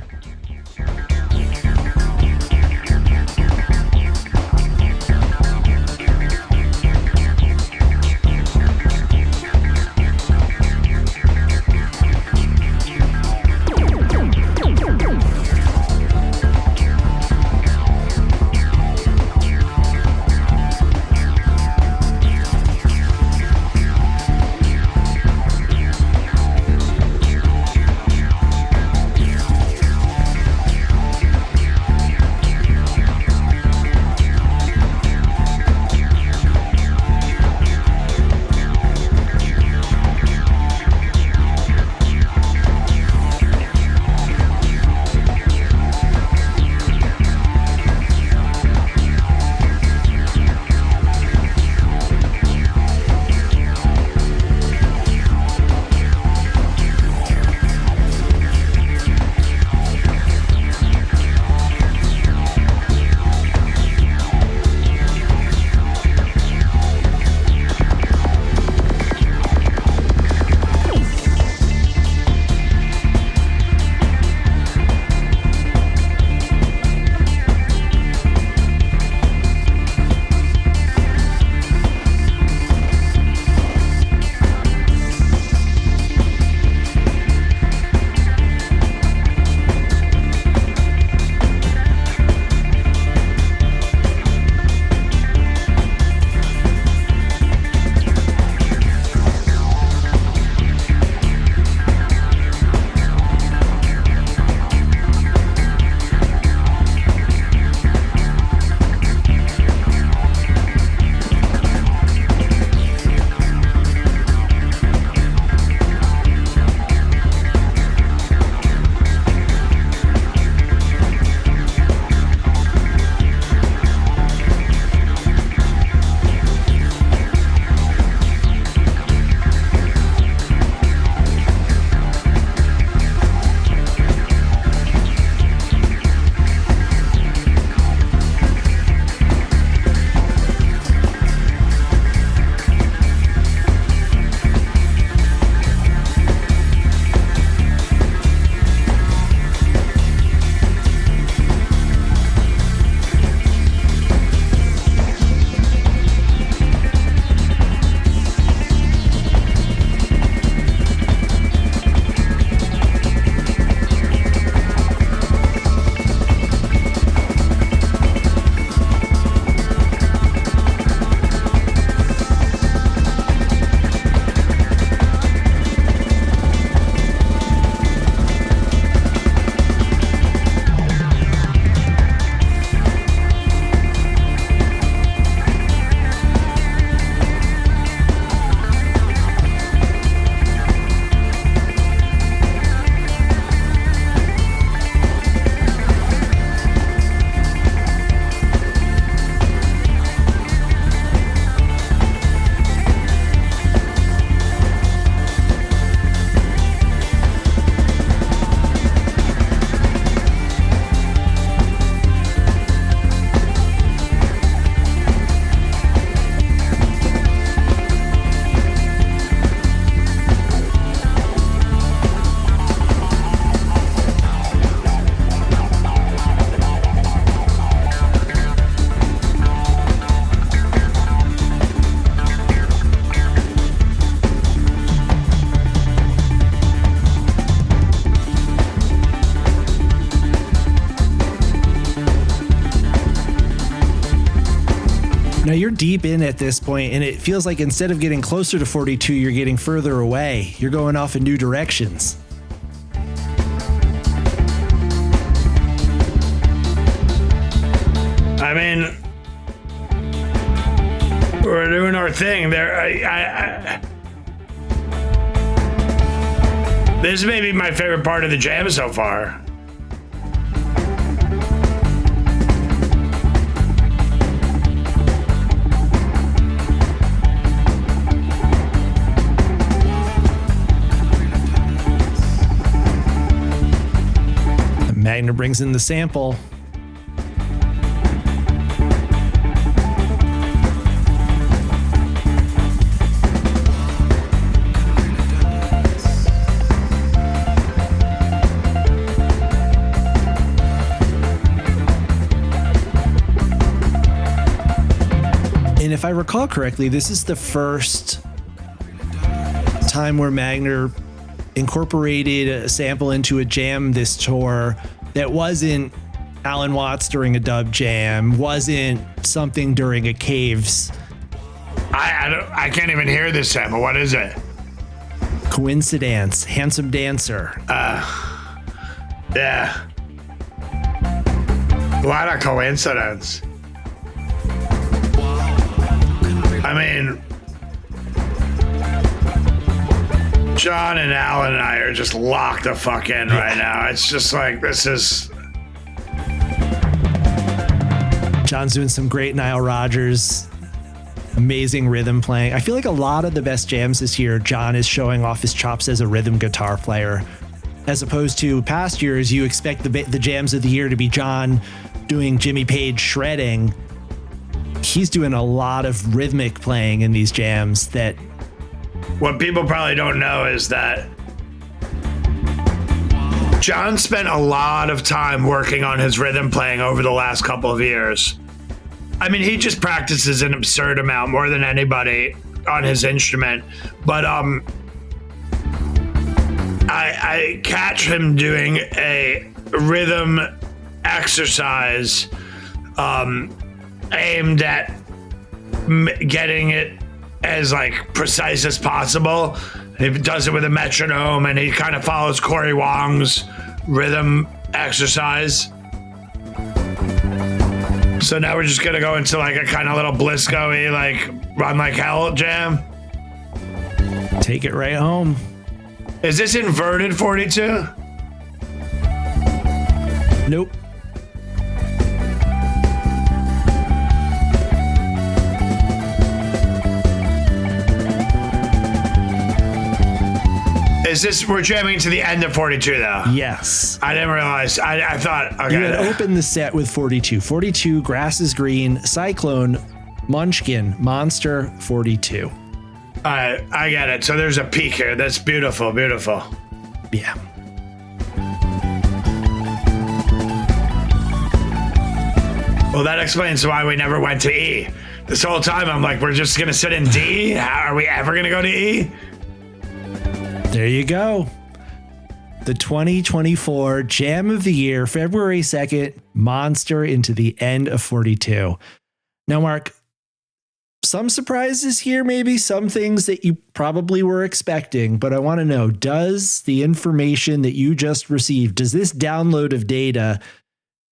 Now you're deep in at this point, and it feels like instead of getting closer to 42, you're getting further away. You're going off in new directions. I mean, we're doing our thing there. This may be my favorite part of the jam so far. Magner brings in the sample. And if I recall correctly, this is the first time where Magner incorporated a sample into a jam this tour that wasn't Alan Watts during a dub jam, wasn't something during a Caves. I can't even hear this sample. What is it? Coincidence, Handsome Dancer. Yeah. A lot of coincidence. I mean, John and Alan and I are just locked the fuck in right now. It's just like, this is... John's doing some great Nile Rodgers, amazing rhythm playing. I feel like a lot of the best jams this year, John is showing off his chops as a rhythm guitar player. As opposed to past years, you expect the jams of the year to be John doing Jimmy Page shredding. He's doing a lot of rhythmic playing in these jams that... What people probably don't know is that John spent a lot of time working on his rhythm playing over the last couple of years. I mean, he just practices an absurd amount, more than anybody on his instrument. But I catch him doing a rhythm exercise aimed at getting it as like precise as possible. He does it with a metronome, and he kind of follows Corey Wong's rhythm exercise. So now we're just gonna go into like a kind of little Blisco-y, like Run Like Hell jam. Take it right home. Is this inverted 42? Nope. Is this, we're jamming to the end of 42 though? Yes. I didn't realize. I thought, okay. You had opened the set with 42. 42, Grass is Green, Cyclone, Munchkin, Monster, 42. I get it. So there's a peak here. That's beautiful, beautiful. Yeah. Well, that explains why we never went to E. This whole time I'm like, we're just going to sit in D? How, are we ever going to go to E? There you go. The 2024 Jam of the Year, February 2nd, Monster into the end of 42. Now, Mark, some surprises here, maybe some things that you probably were expecting, but I want to know, does the information that you just received, does this download of data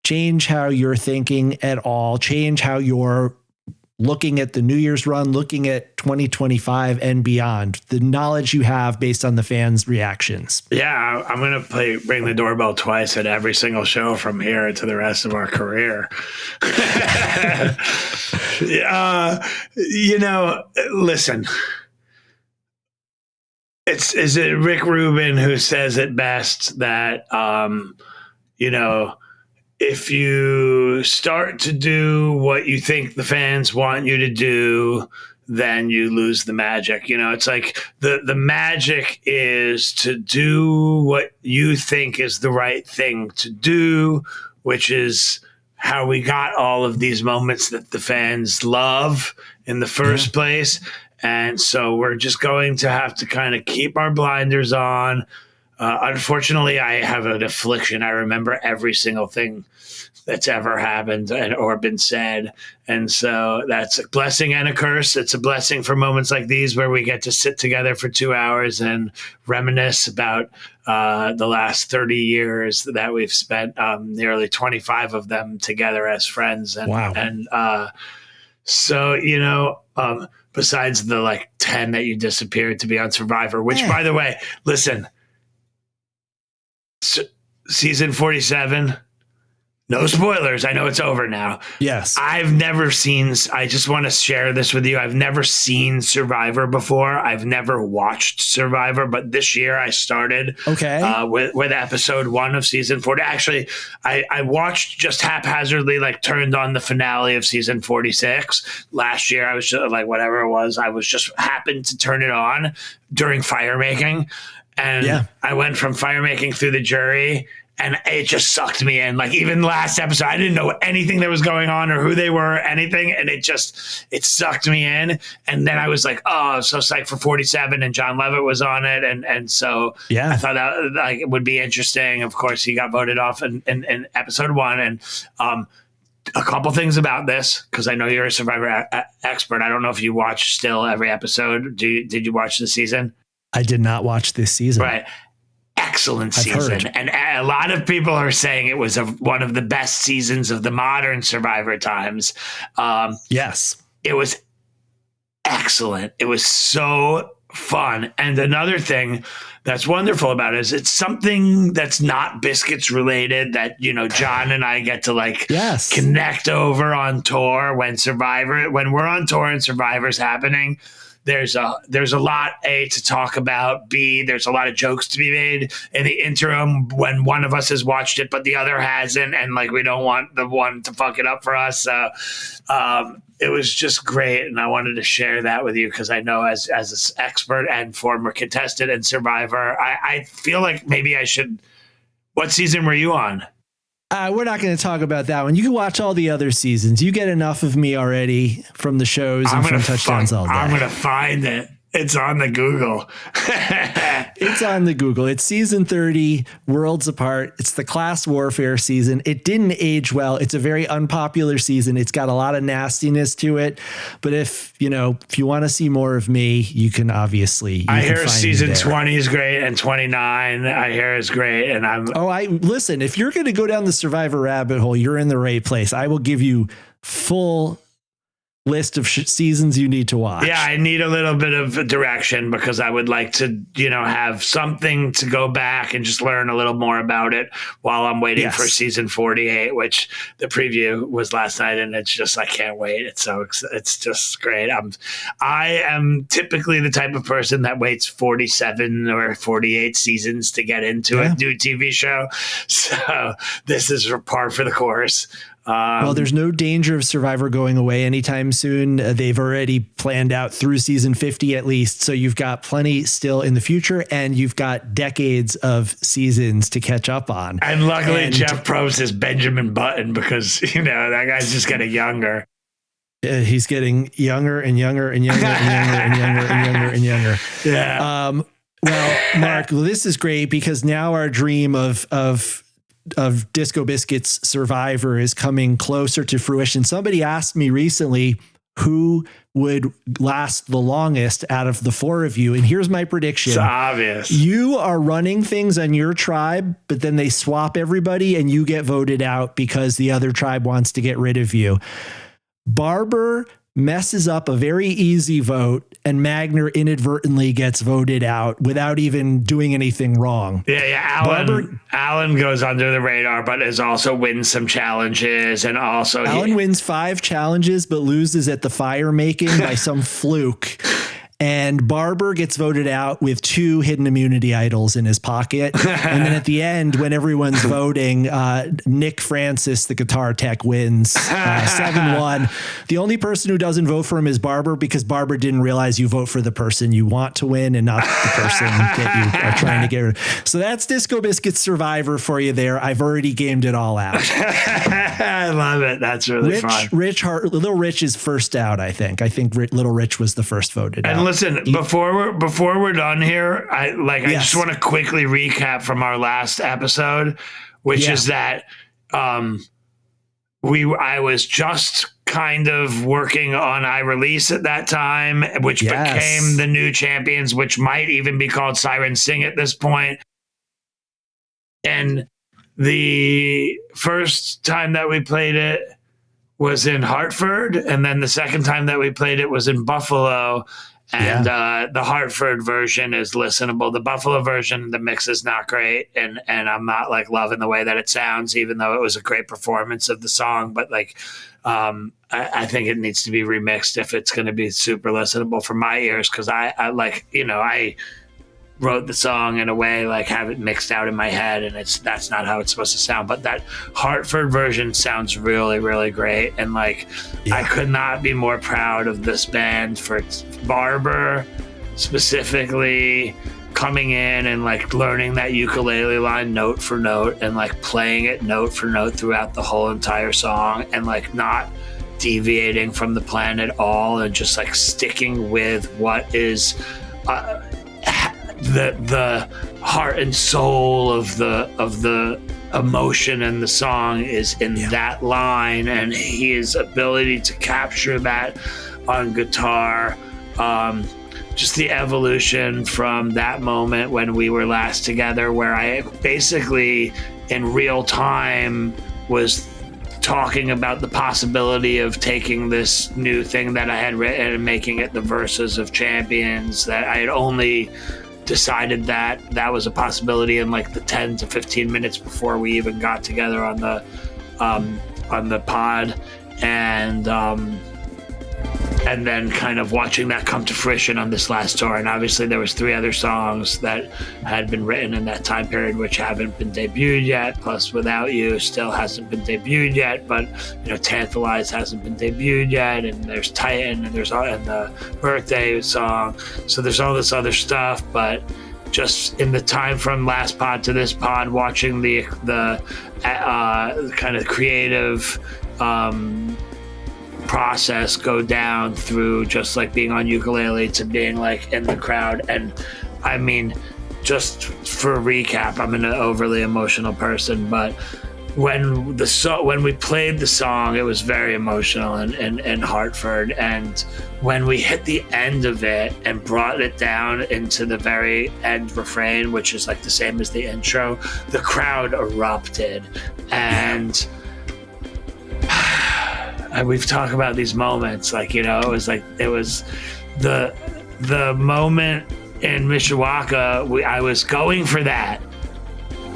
change how you're thinking at all, change how you're looking at the New Year's run, looking at 2025 and beyond, the knowledge you have based on the fans' reactions? Yeah, I'm going to ring the doorbell twice at every single show from here to the rest of our career. Listen, is it Rick Rubin who says it best that, if you start to do what you think the fans want you to do, then you lose the magic. It's like the magic is to do what you think is the right thing to do, which is how we got all of these moments that the fans love in the first place. And so we're just going to have to kind of keep our blinders on. Unfortunately, I have an affliction. I remember every single thing that's ever happened or been said. And so that's a blessing and a curse. It's a blessing for moments like these where we get to sit together for 2 hours and reminisce about the last 30 years that we've spent, nearly 25 of them together as friends. And, wow. And besides the like 10 that you disappeared to be on Survivor, which, by the way, listen, season 47, no spoilers. I know it's over now. Yes. I've never seen, I just want to share this with you. I've never seen Survivor before. I've never watched Survivor, but this year I started with episode 1 of season 40. Actually, I watched just haphazardly, like turned on the finale of season 46. Last year, I was just, like, whatever it was, I was just happened to turn it on during fire making. And I went from fire making through the jury, and it just sucked me in. Like, even last episode, I didn't know anything that was going on or who they were or anything. And it sucked me in. And then I was like, oh, so psyched for 47, and John Levitt was on it. And so I thought that, like, it would be interesting. Of course, he got voted off in episode 1. And a couple things about this, because I know you're a Survivor expert. I don't know if you watch still every episode. Did you watch the season? I did not watch this season. Right. Excellent season. And a lot of people are saying it was one of the best seasons of the modern Survivor times. Yes. It was excellent. It was so fun. And another thing that's wonderful about it is it's something that's not biscuits related that, you know, John and I get to like connect over on tour when we're on tour and Survivor's happening. There's a lot, A, to talk about, B, there's a lot of jokes to be made in the interim when one of us has watched it but the other hasn't, and like we don't want the one to fuck it up for us. So it was just great, and I wanted to share that with you because I know as an expert and former contestant and Survivor, I feel like maybe I should. What season were you on? We're not going to talk about that one. You can watch all the other seasons. You get enough of me already from the shows and from Touchdowns All Day. I'm going to find it. It's on the Google. It's on the Google. It's season 30, Worlds Apart. It's the class warfare season. It didn't age well. It's a very unpopular season. It's got a lot of nastiness to it. But if you want to see more of me, you can obviously. I hear season 20 is great and 29 I hear is great. And listen, if you're going to go down the Survivor rabbit hole, you're in the right place. I will give you full list of seasons you need to watch. Yeah, I need a little bit of direction because I would like to, have something to go back and just learn a little more about it while I'm waiting for season 48, which the preview was last night, and it's just, I can't wait. It's just great. I am typically the type of person that waits 47 or 48 seasons to get into a new TV show. So this is par for the course. Well, there's no danger of Survivor going away anytime soon. They've already planned out through season 50 at least. So you've got plenty still in the future, and you've got decades of seasons to catch up on. And luckily, Jeff Probst is Benjamin Button because, that guy's just getting younger. He's getting younger and younger and younger and younger and younger and younger and younger. Yeah. Well, Mark, this is great because now our dream of Disco Biscuits Survivor is coming closer to fruition. Somebody asked me recently who would last the longest out of the 4 of you. And here's my prediction. It's obvious. You are running things on your tribe, but then they swap everybody and you get voted out because the other tribe wants to get rid of you. Barber messes up a very easy vote, and Magner inadvertently gets voted out without even doing anything wrong. Yeah. Alan goes under the radar, but also wins some challenges, and also Alan wins 5 challenges, but loses at the fire making by some fluke. And Barber gets voted out with 2 hidden immunity idols in his pocket. And then at the end, when everyone's voting, Nick Francis, the guitar tech, wins 7-1. The only person who doesn't vote for him is Barber, because Barber didn't realize you vote for the person you want to win and not the person that you are trying to get rid of. So that's Disco Biscuits Survivor for you there. I've already gamed it all out. I love it. That's really fun. Little Rich is first out, I think. I think Little Rich was the first voted out. Listen, before we're done here, I just want to quickly recap from our last episode, which is that I was just kind of working on iRelease at that time, which became the new champions, which might even be called Siren Sing at this point. And the first time that we played it was in Hartford, and then the second time that we played it was in Buffalo. And the Hartford version is listenable. The Buffalo version, the mix is not great, and I'm not like loving the way that it sounds, even though it was a great performance of the song. But like, I think it needs to be remixed if it's going to be super listenable for my ears, because I like, you know, I wrote the song in a way, like have it mixed out in my head, and that's not how it's supposed to sound. But that Hartford version sounds really, really great, and like I could not be more proud of this band for BARBER specifically coming in and like learning that ukulele line note for note and like playing it note for note throughout the whole entire song, and like not deviating from the plan at all, and just like sticking with what is the heart and soul of the emotion in the song is in that line, and his ability to capture that on guitar. Just the evolution from that moment when we were last together, where I basically in real time was talking about the possibility of taking this new thing that I had written and making it the verses of Champions, that I had only decided that was a possibility in like the 10 to 15 minutes before we even got together on the pod, and then kind of watching that come to fruition on this last tour. And obviously there was 3 other songs that had been written in that time period which haven't been debuted yet, plus Without You still hasn't been debuted yet, but you know, Tantalize hasn't been debuted yet, and there's Titan, and there's and the Birthday song, so there's all this other stuff. But just in the time from last pod to this pod, watching the kind of creative process go down through just like being on ukulele to being like in the crowd. And I mean, just for a recap, I'm an overly emotional person, but when we played the song, it was very emotional in Hartford, and when we hit the end of it and brought it down into the very end refrain, which is like the same as the intro, the crowd erupted. And we've talked about these moments, like, you know, it was the moment in Mishawaka. I was going for that.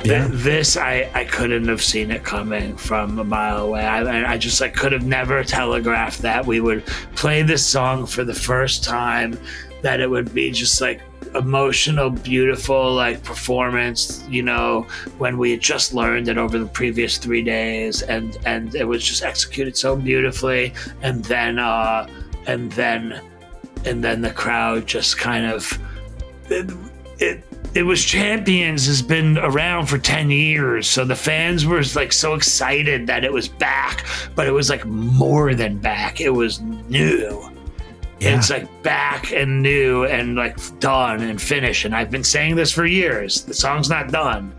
This I couldn't have seen it coming from a mile away. I just like could have never telegraphed that we would play this song for the first time, that it would be just like emotional, beautiful like performance, you know, when we had just learned it over the previous 3 days, and it was just executed so beautifully, and then the crowd just kind of it was Champions has been around for 10 years, so the fans were like so excited that it was back, but it was like more than back, it was new. Yeah. It's like back and new and like done and finished. And I've been saying this for years. The song's not done,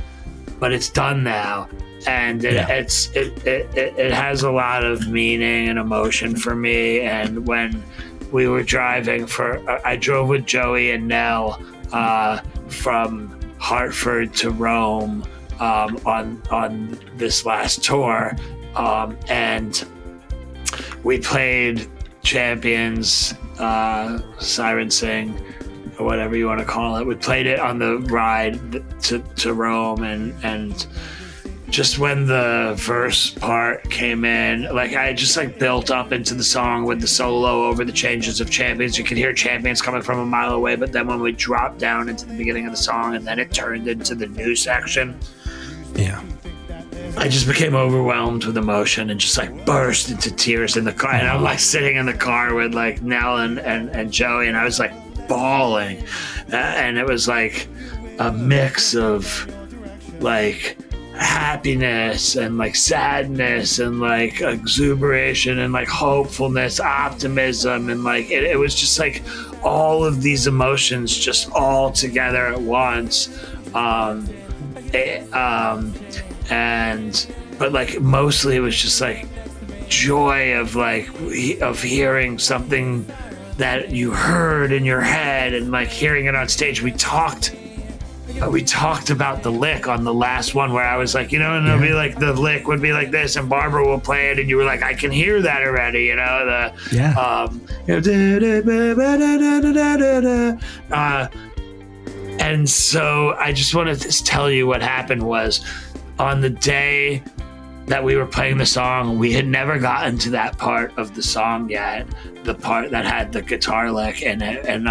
but it's done now. And it has a lot of meaning and emotion for me. And when we were driving I drove with Joey and Nell from Hartford to Rome on this last tour. And we played Champions, Siren Sing, or whatever you want to call it. We played it on the ride to Rome, and just when the verse part came in, like I just like built up into the song with the solo over the changes of Champions. You could hear Champions coming from a mile away, but then when we dropped down into the beginning of the song and then it turned into the new section, I just became overwhelmed with emotion and just like burst into tears in the car. And I'm like sitting in the car with like Nell and Joey, and I was like bawling. And it was like a mix of like happiness and like sadness and like exuberation and like hopefulness, optimism, and like it was just like all of these emotions just all together at once. But like mostly it was just like joy of hearing something that you heard in your head and like hearing it on stage. We talked we talked about the lick on the last one where I was like, and it'll be like the lick would be like this and Barber will play it and you were like, I can hear that already, and so I just wanted to tell you what happened was on the day that we were playing the song, we had never gotten to that part of the song yet, the part that had the guitar lick in it. And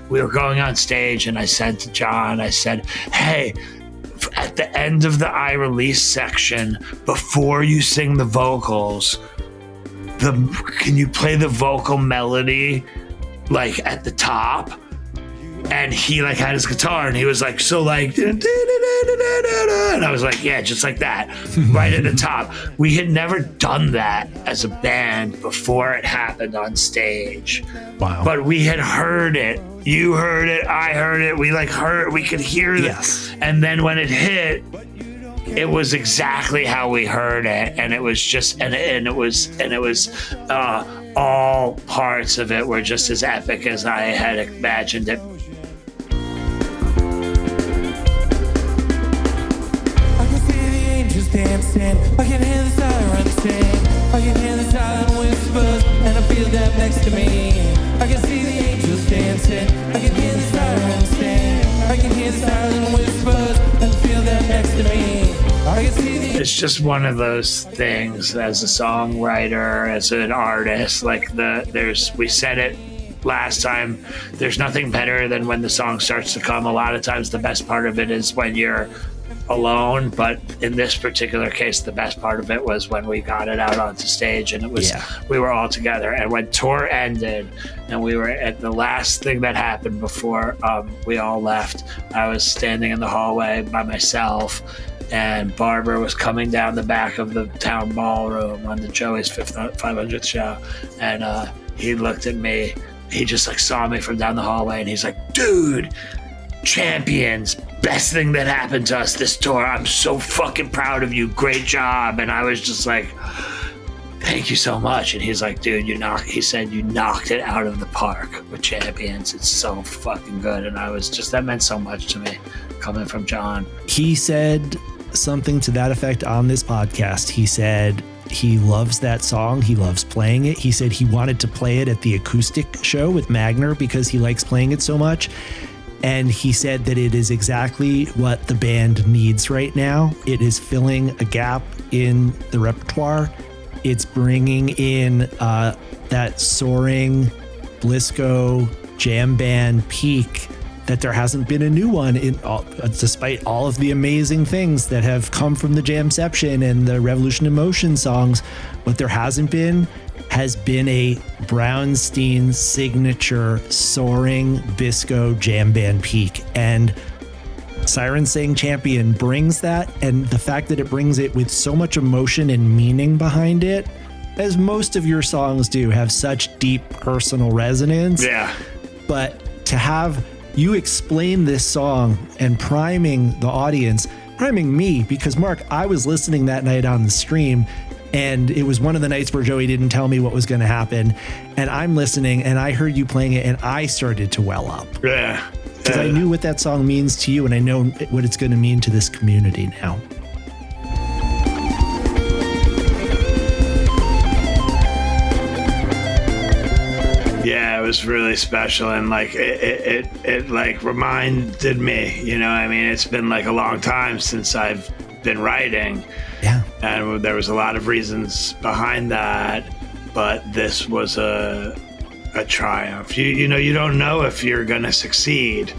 we were going on stage and I said to John, hey, at the end of the I Release section, before you sing the vocals, can you play the vocal melody like at the top? And he like had his guitar and he was like, so like, and I was like, yeah, just like that, right at the top. We had never done that as a band before it happened on stage. Wow. But we had heard it. You heard it. I heard it. We could hear it. Yes. And then when it hit, it was exactly how we heard it. And it was just, and it was all parts of it were just as epic as I had imagined it. Dancing, I can hear the sirens sing, I can hear the silent whispers, and I feel them next to me. I can see the angels dancing, I can hear the sirens sing, I can hear the silent whispers, and feel them next to me. I can see the... It's just one of those things as a songwriter, as an artist, like we said it last time, there's nothing better than when the song starts to come. A lot of times the best part of it is when you're alone, but in this particular case the best part of it was when we got it out onto stage and it was we were all together. And when tour ended and we were at the last thing that happened before we all left, I was standing in the hallway by myself and Barber was coming down the back of the town ballroom on the Joey's 500th show, and he looked at me, he just like saw me from down the hallway and he's like, dude, champions, best thing that happened to us this tour. I'm so fucking proud of you. Great job. And I was just like, thank you so much. And he's like, dude, he said you knocked it out of the park with Champions. It's so fucking good. And I was just, that meant so much to me coming from John. He said something to that effect on this podcast. He said he loves that song. He loves playing it. He said he wanted to play it at the acoustic show with Magner because he likes playing it so much. And he said that it is exactly what the band needs right now. It is filling a gap in the repertoire. It's bringing in that soaring Blisco jam band peak that there hasn't been a new one despite all of the amazing things that have come from the Jamception and the Revolution in Motion songs. What there hasn't been has been a Brownstein signature soaring Bisco jam band peak. And Siren Saying Champion brings that, and the fact that it brings it with so much emotion and meaning behind it, as most of your songs do, have such deep personal resonance. Yeah. But to have you explain this song and priming the audience, priming me, because Mark, I was listening that night on the stream, and it was one of the nights where Joey didn't tell me what was going to happen. And I'm listening and I heard you playing it and I started to well up. Yeah. Because I knew what that song means to you and I know what it's going to mean to this community now. Yeah, it was really special. And like, it like reminded me, it's been like a long time since I've been writing. Yeah. And there was a lot of reasons behind that, but this was a triumph. You don't know if you're gonna succeed.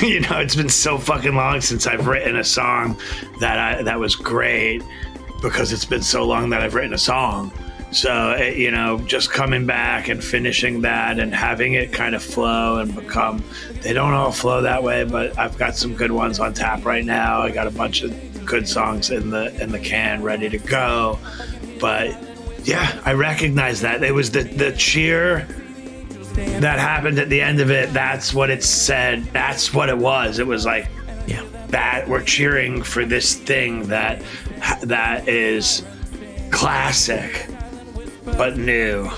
It's been so fucking long since I've written a song that was great, because it's been so long that I've written a song. So just coming back and finishing that and having it kind of flow and become, they don't all flow that way, but I've got some good ones on tap right now. I got a bunch of good songs in the can ready to go. But yeah, I recognize that. It was the cheer that happened at the end of it. That's what it said. That's what it was. It was like, yeah, that we're cheering for this thing that is classic but new.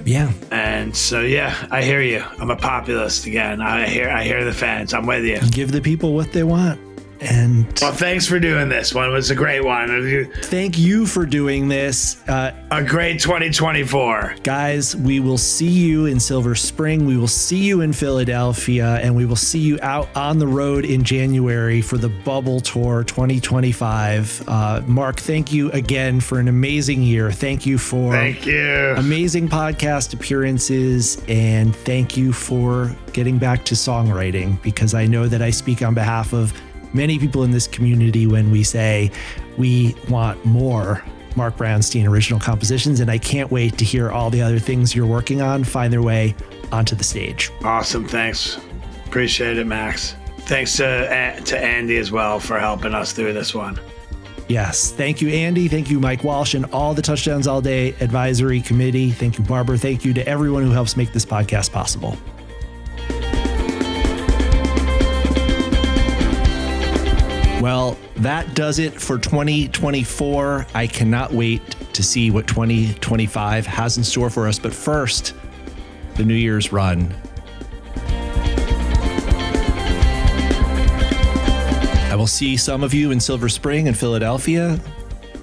Yeah. And so, yeah, I hear you. I'm a populist again. I hear the fans. I'm with you. Give the people what they want. And well, thanks for doing this one. It was a great one. Thank you for doing this. A great 2024. Guys, we will see you in Silver Spring. We will see you in Philadelphia, and we will see you out on the road in January for the Bubble Tour 2025. Marc, thank you again for an amazing year. Thank you for amazing podcast appearances, and thank you for getting back to songwriting, because I know that I speak on behalf of many people in this community when we say we want more Marc Brownstein original compositions, and I can't wait to hear all the other things you're working on find their way onto the stage. Awesome. Thanks. Appreciate it, Max. Thanks to Andy as well for helping us through this one. Yes. Thank you, Andy. Thank you, Mike Walsh, and all the Touchdowns All Day Advisory Committee. Thank you, Barber. Thank you to everyone who helps make this podcast possible. Well, that does it for 2024. I cannot wait to see what 2025 has in store for us. But first, the New Year's run. I will see some of you in Silver Spring and Philadelphia,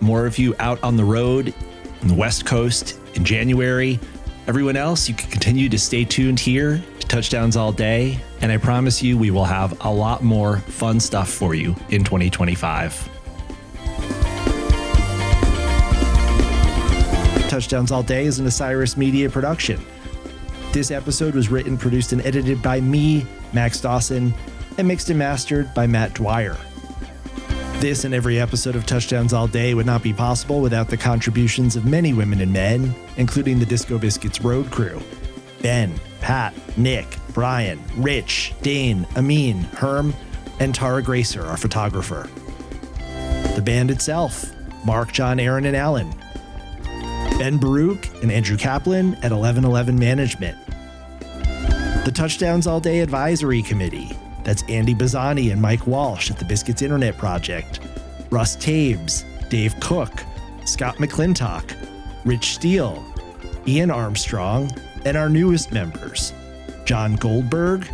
more of you out on the road on the West Coast in January. Everyone else, you can continue to stay tuned here to Touchdowns All Day. And I promise you, we will have a lot more fun stuff for you in 2025. Touchdowns All Day is an Osiris Media production. This episode was written, produced, and edited by me, Max Dawson, and mixed and mastered by Matt Dwyer. This and every episode of Touchdowns All Day would not be possible without the contributions of many women and men, including the Disco Biscuits road crew. Ben, Pat, Nick, Brian, Rich, Dane, Amin, Herm, and Tara Gracer, our photographer. The band itself, Mark, John, Aaron, and Alan. Ben Baruch and Andrew Kaplan at 1111 Management. The Touchdowns All Day Advisory Committee. That's Andy Bazany and Mike Walsh at the Biscuits Internet Project. Russ Tabes, Dave Cook, Scott McClintock, Rich Steele, Ian Armstrong, and our newest members, John Goldberg,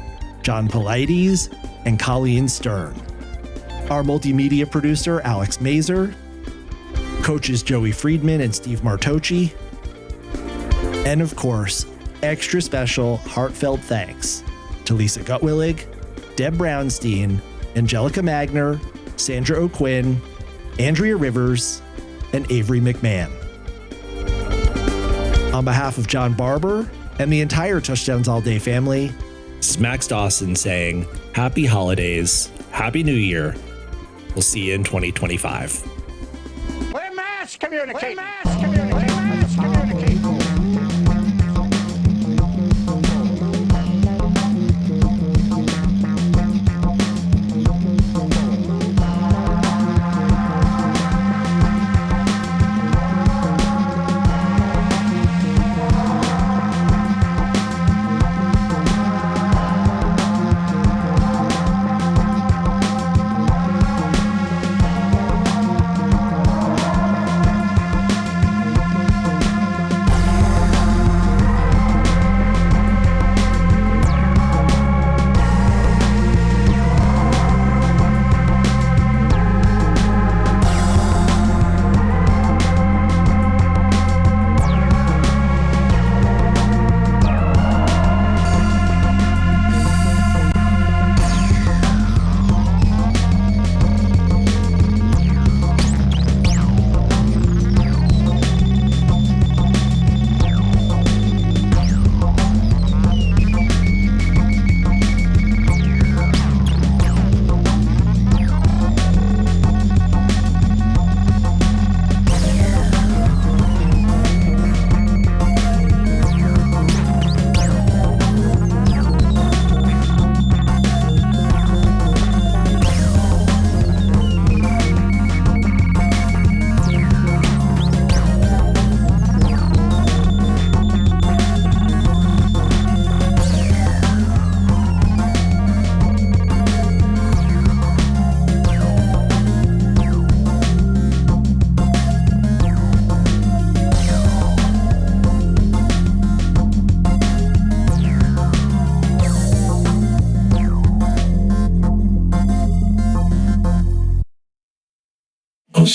John Polides, and Colleen Stern. Our multimedia producer, Alex Mazer. Coaches Joey Friedman and Steve Martocci. And of course, extra special heartfelt thanks to Lisa Gutwillig, Deb Brownstein, Angelica Magner, Sandra O'Quinn, Andrea Rivers, and Avery McMahon. On behalf of John Barber and the entire Touchdowns All Day family, this is Max Dawson saying happy holidays, happy new year. We'll see you in 2025. We're mass communicating.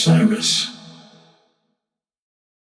Osiris.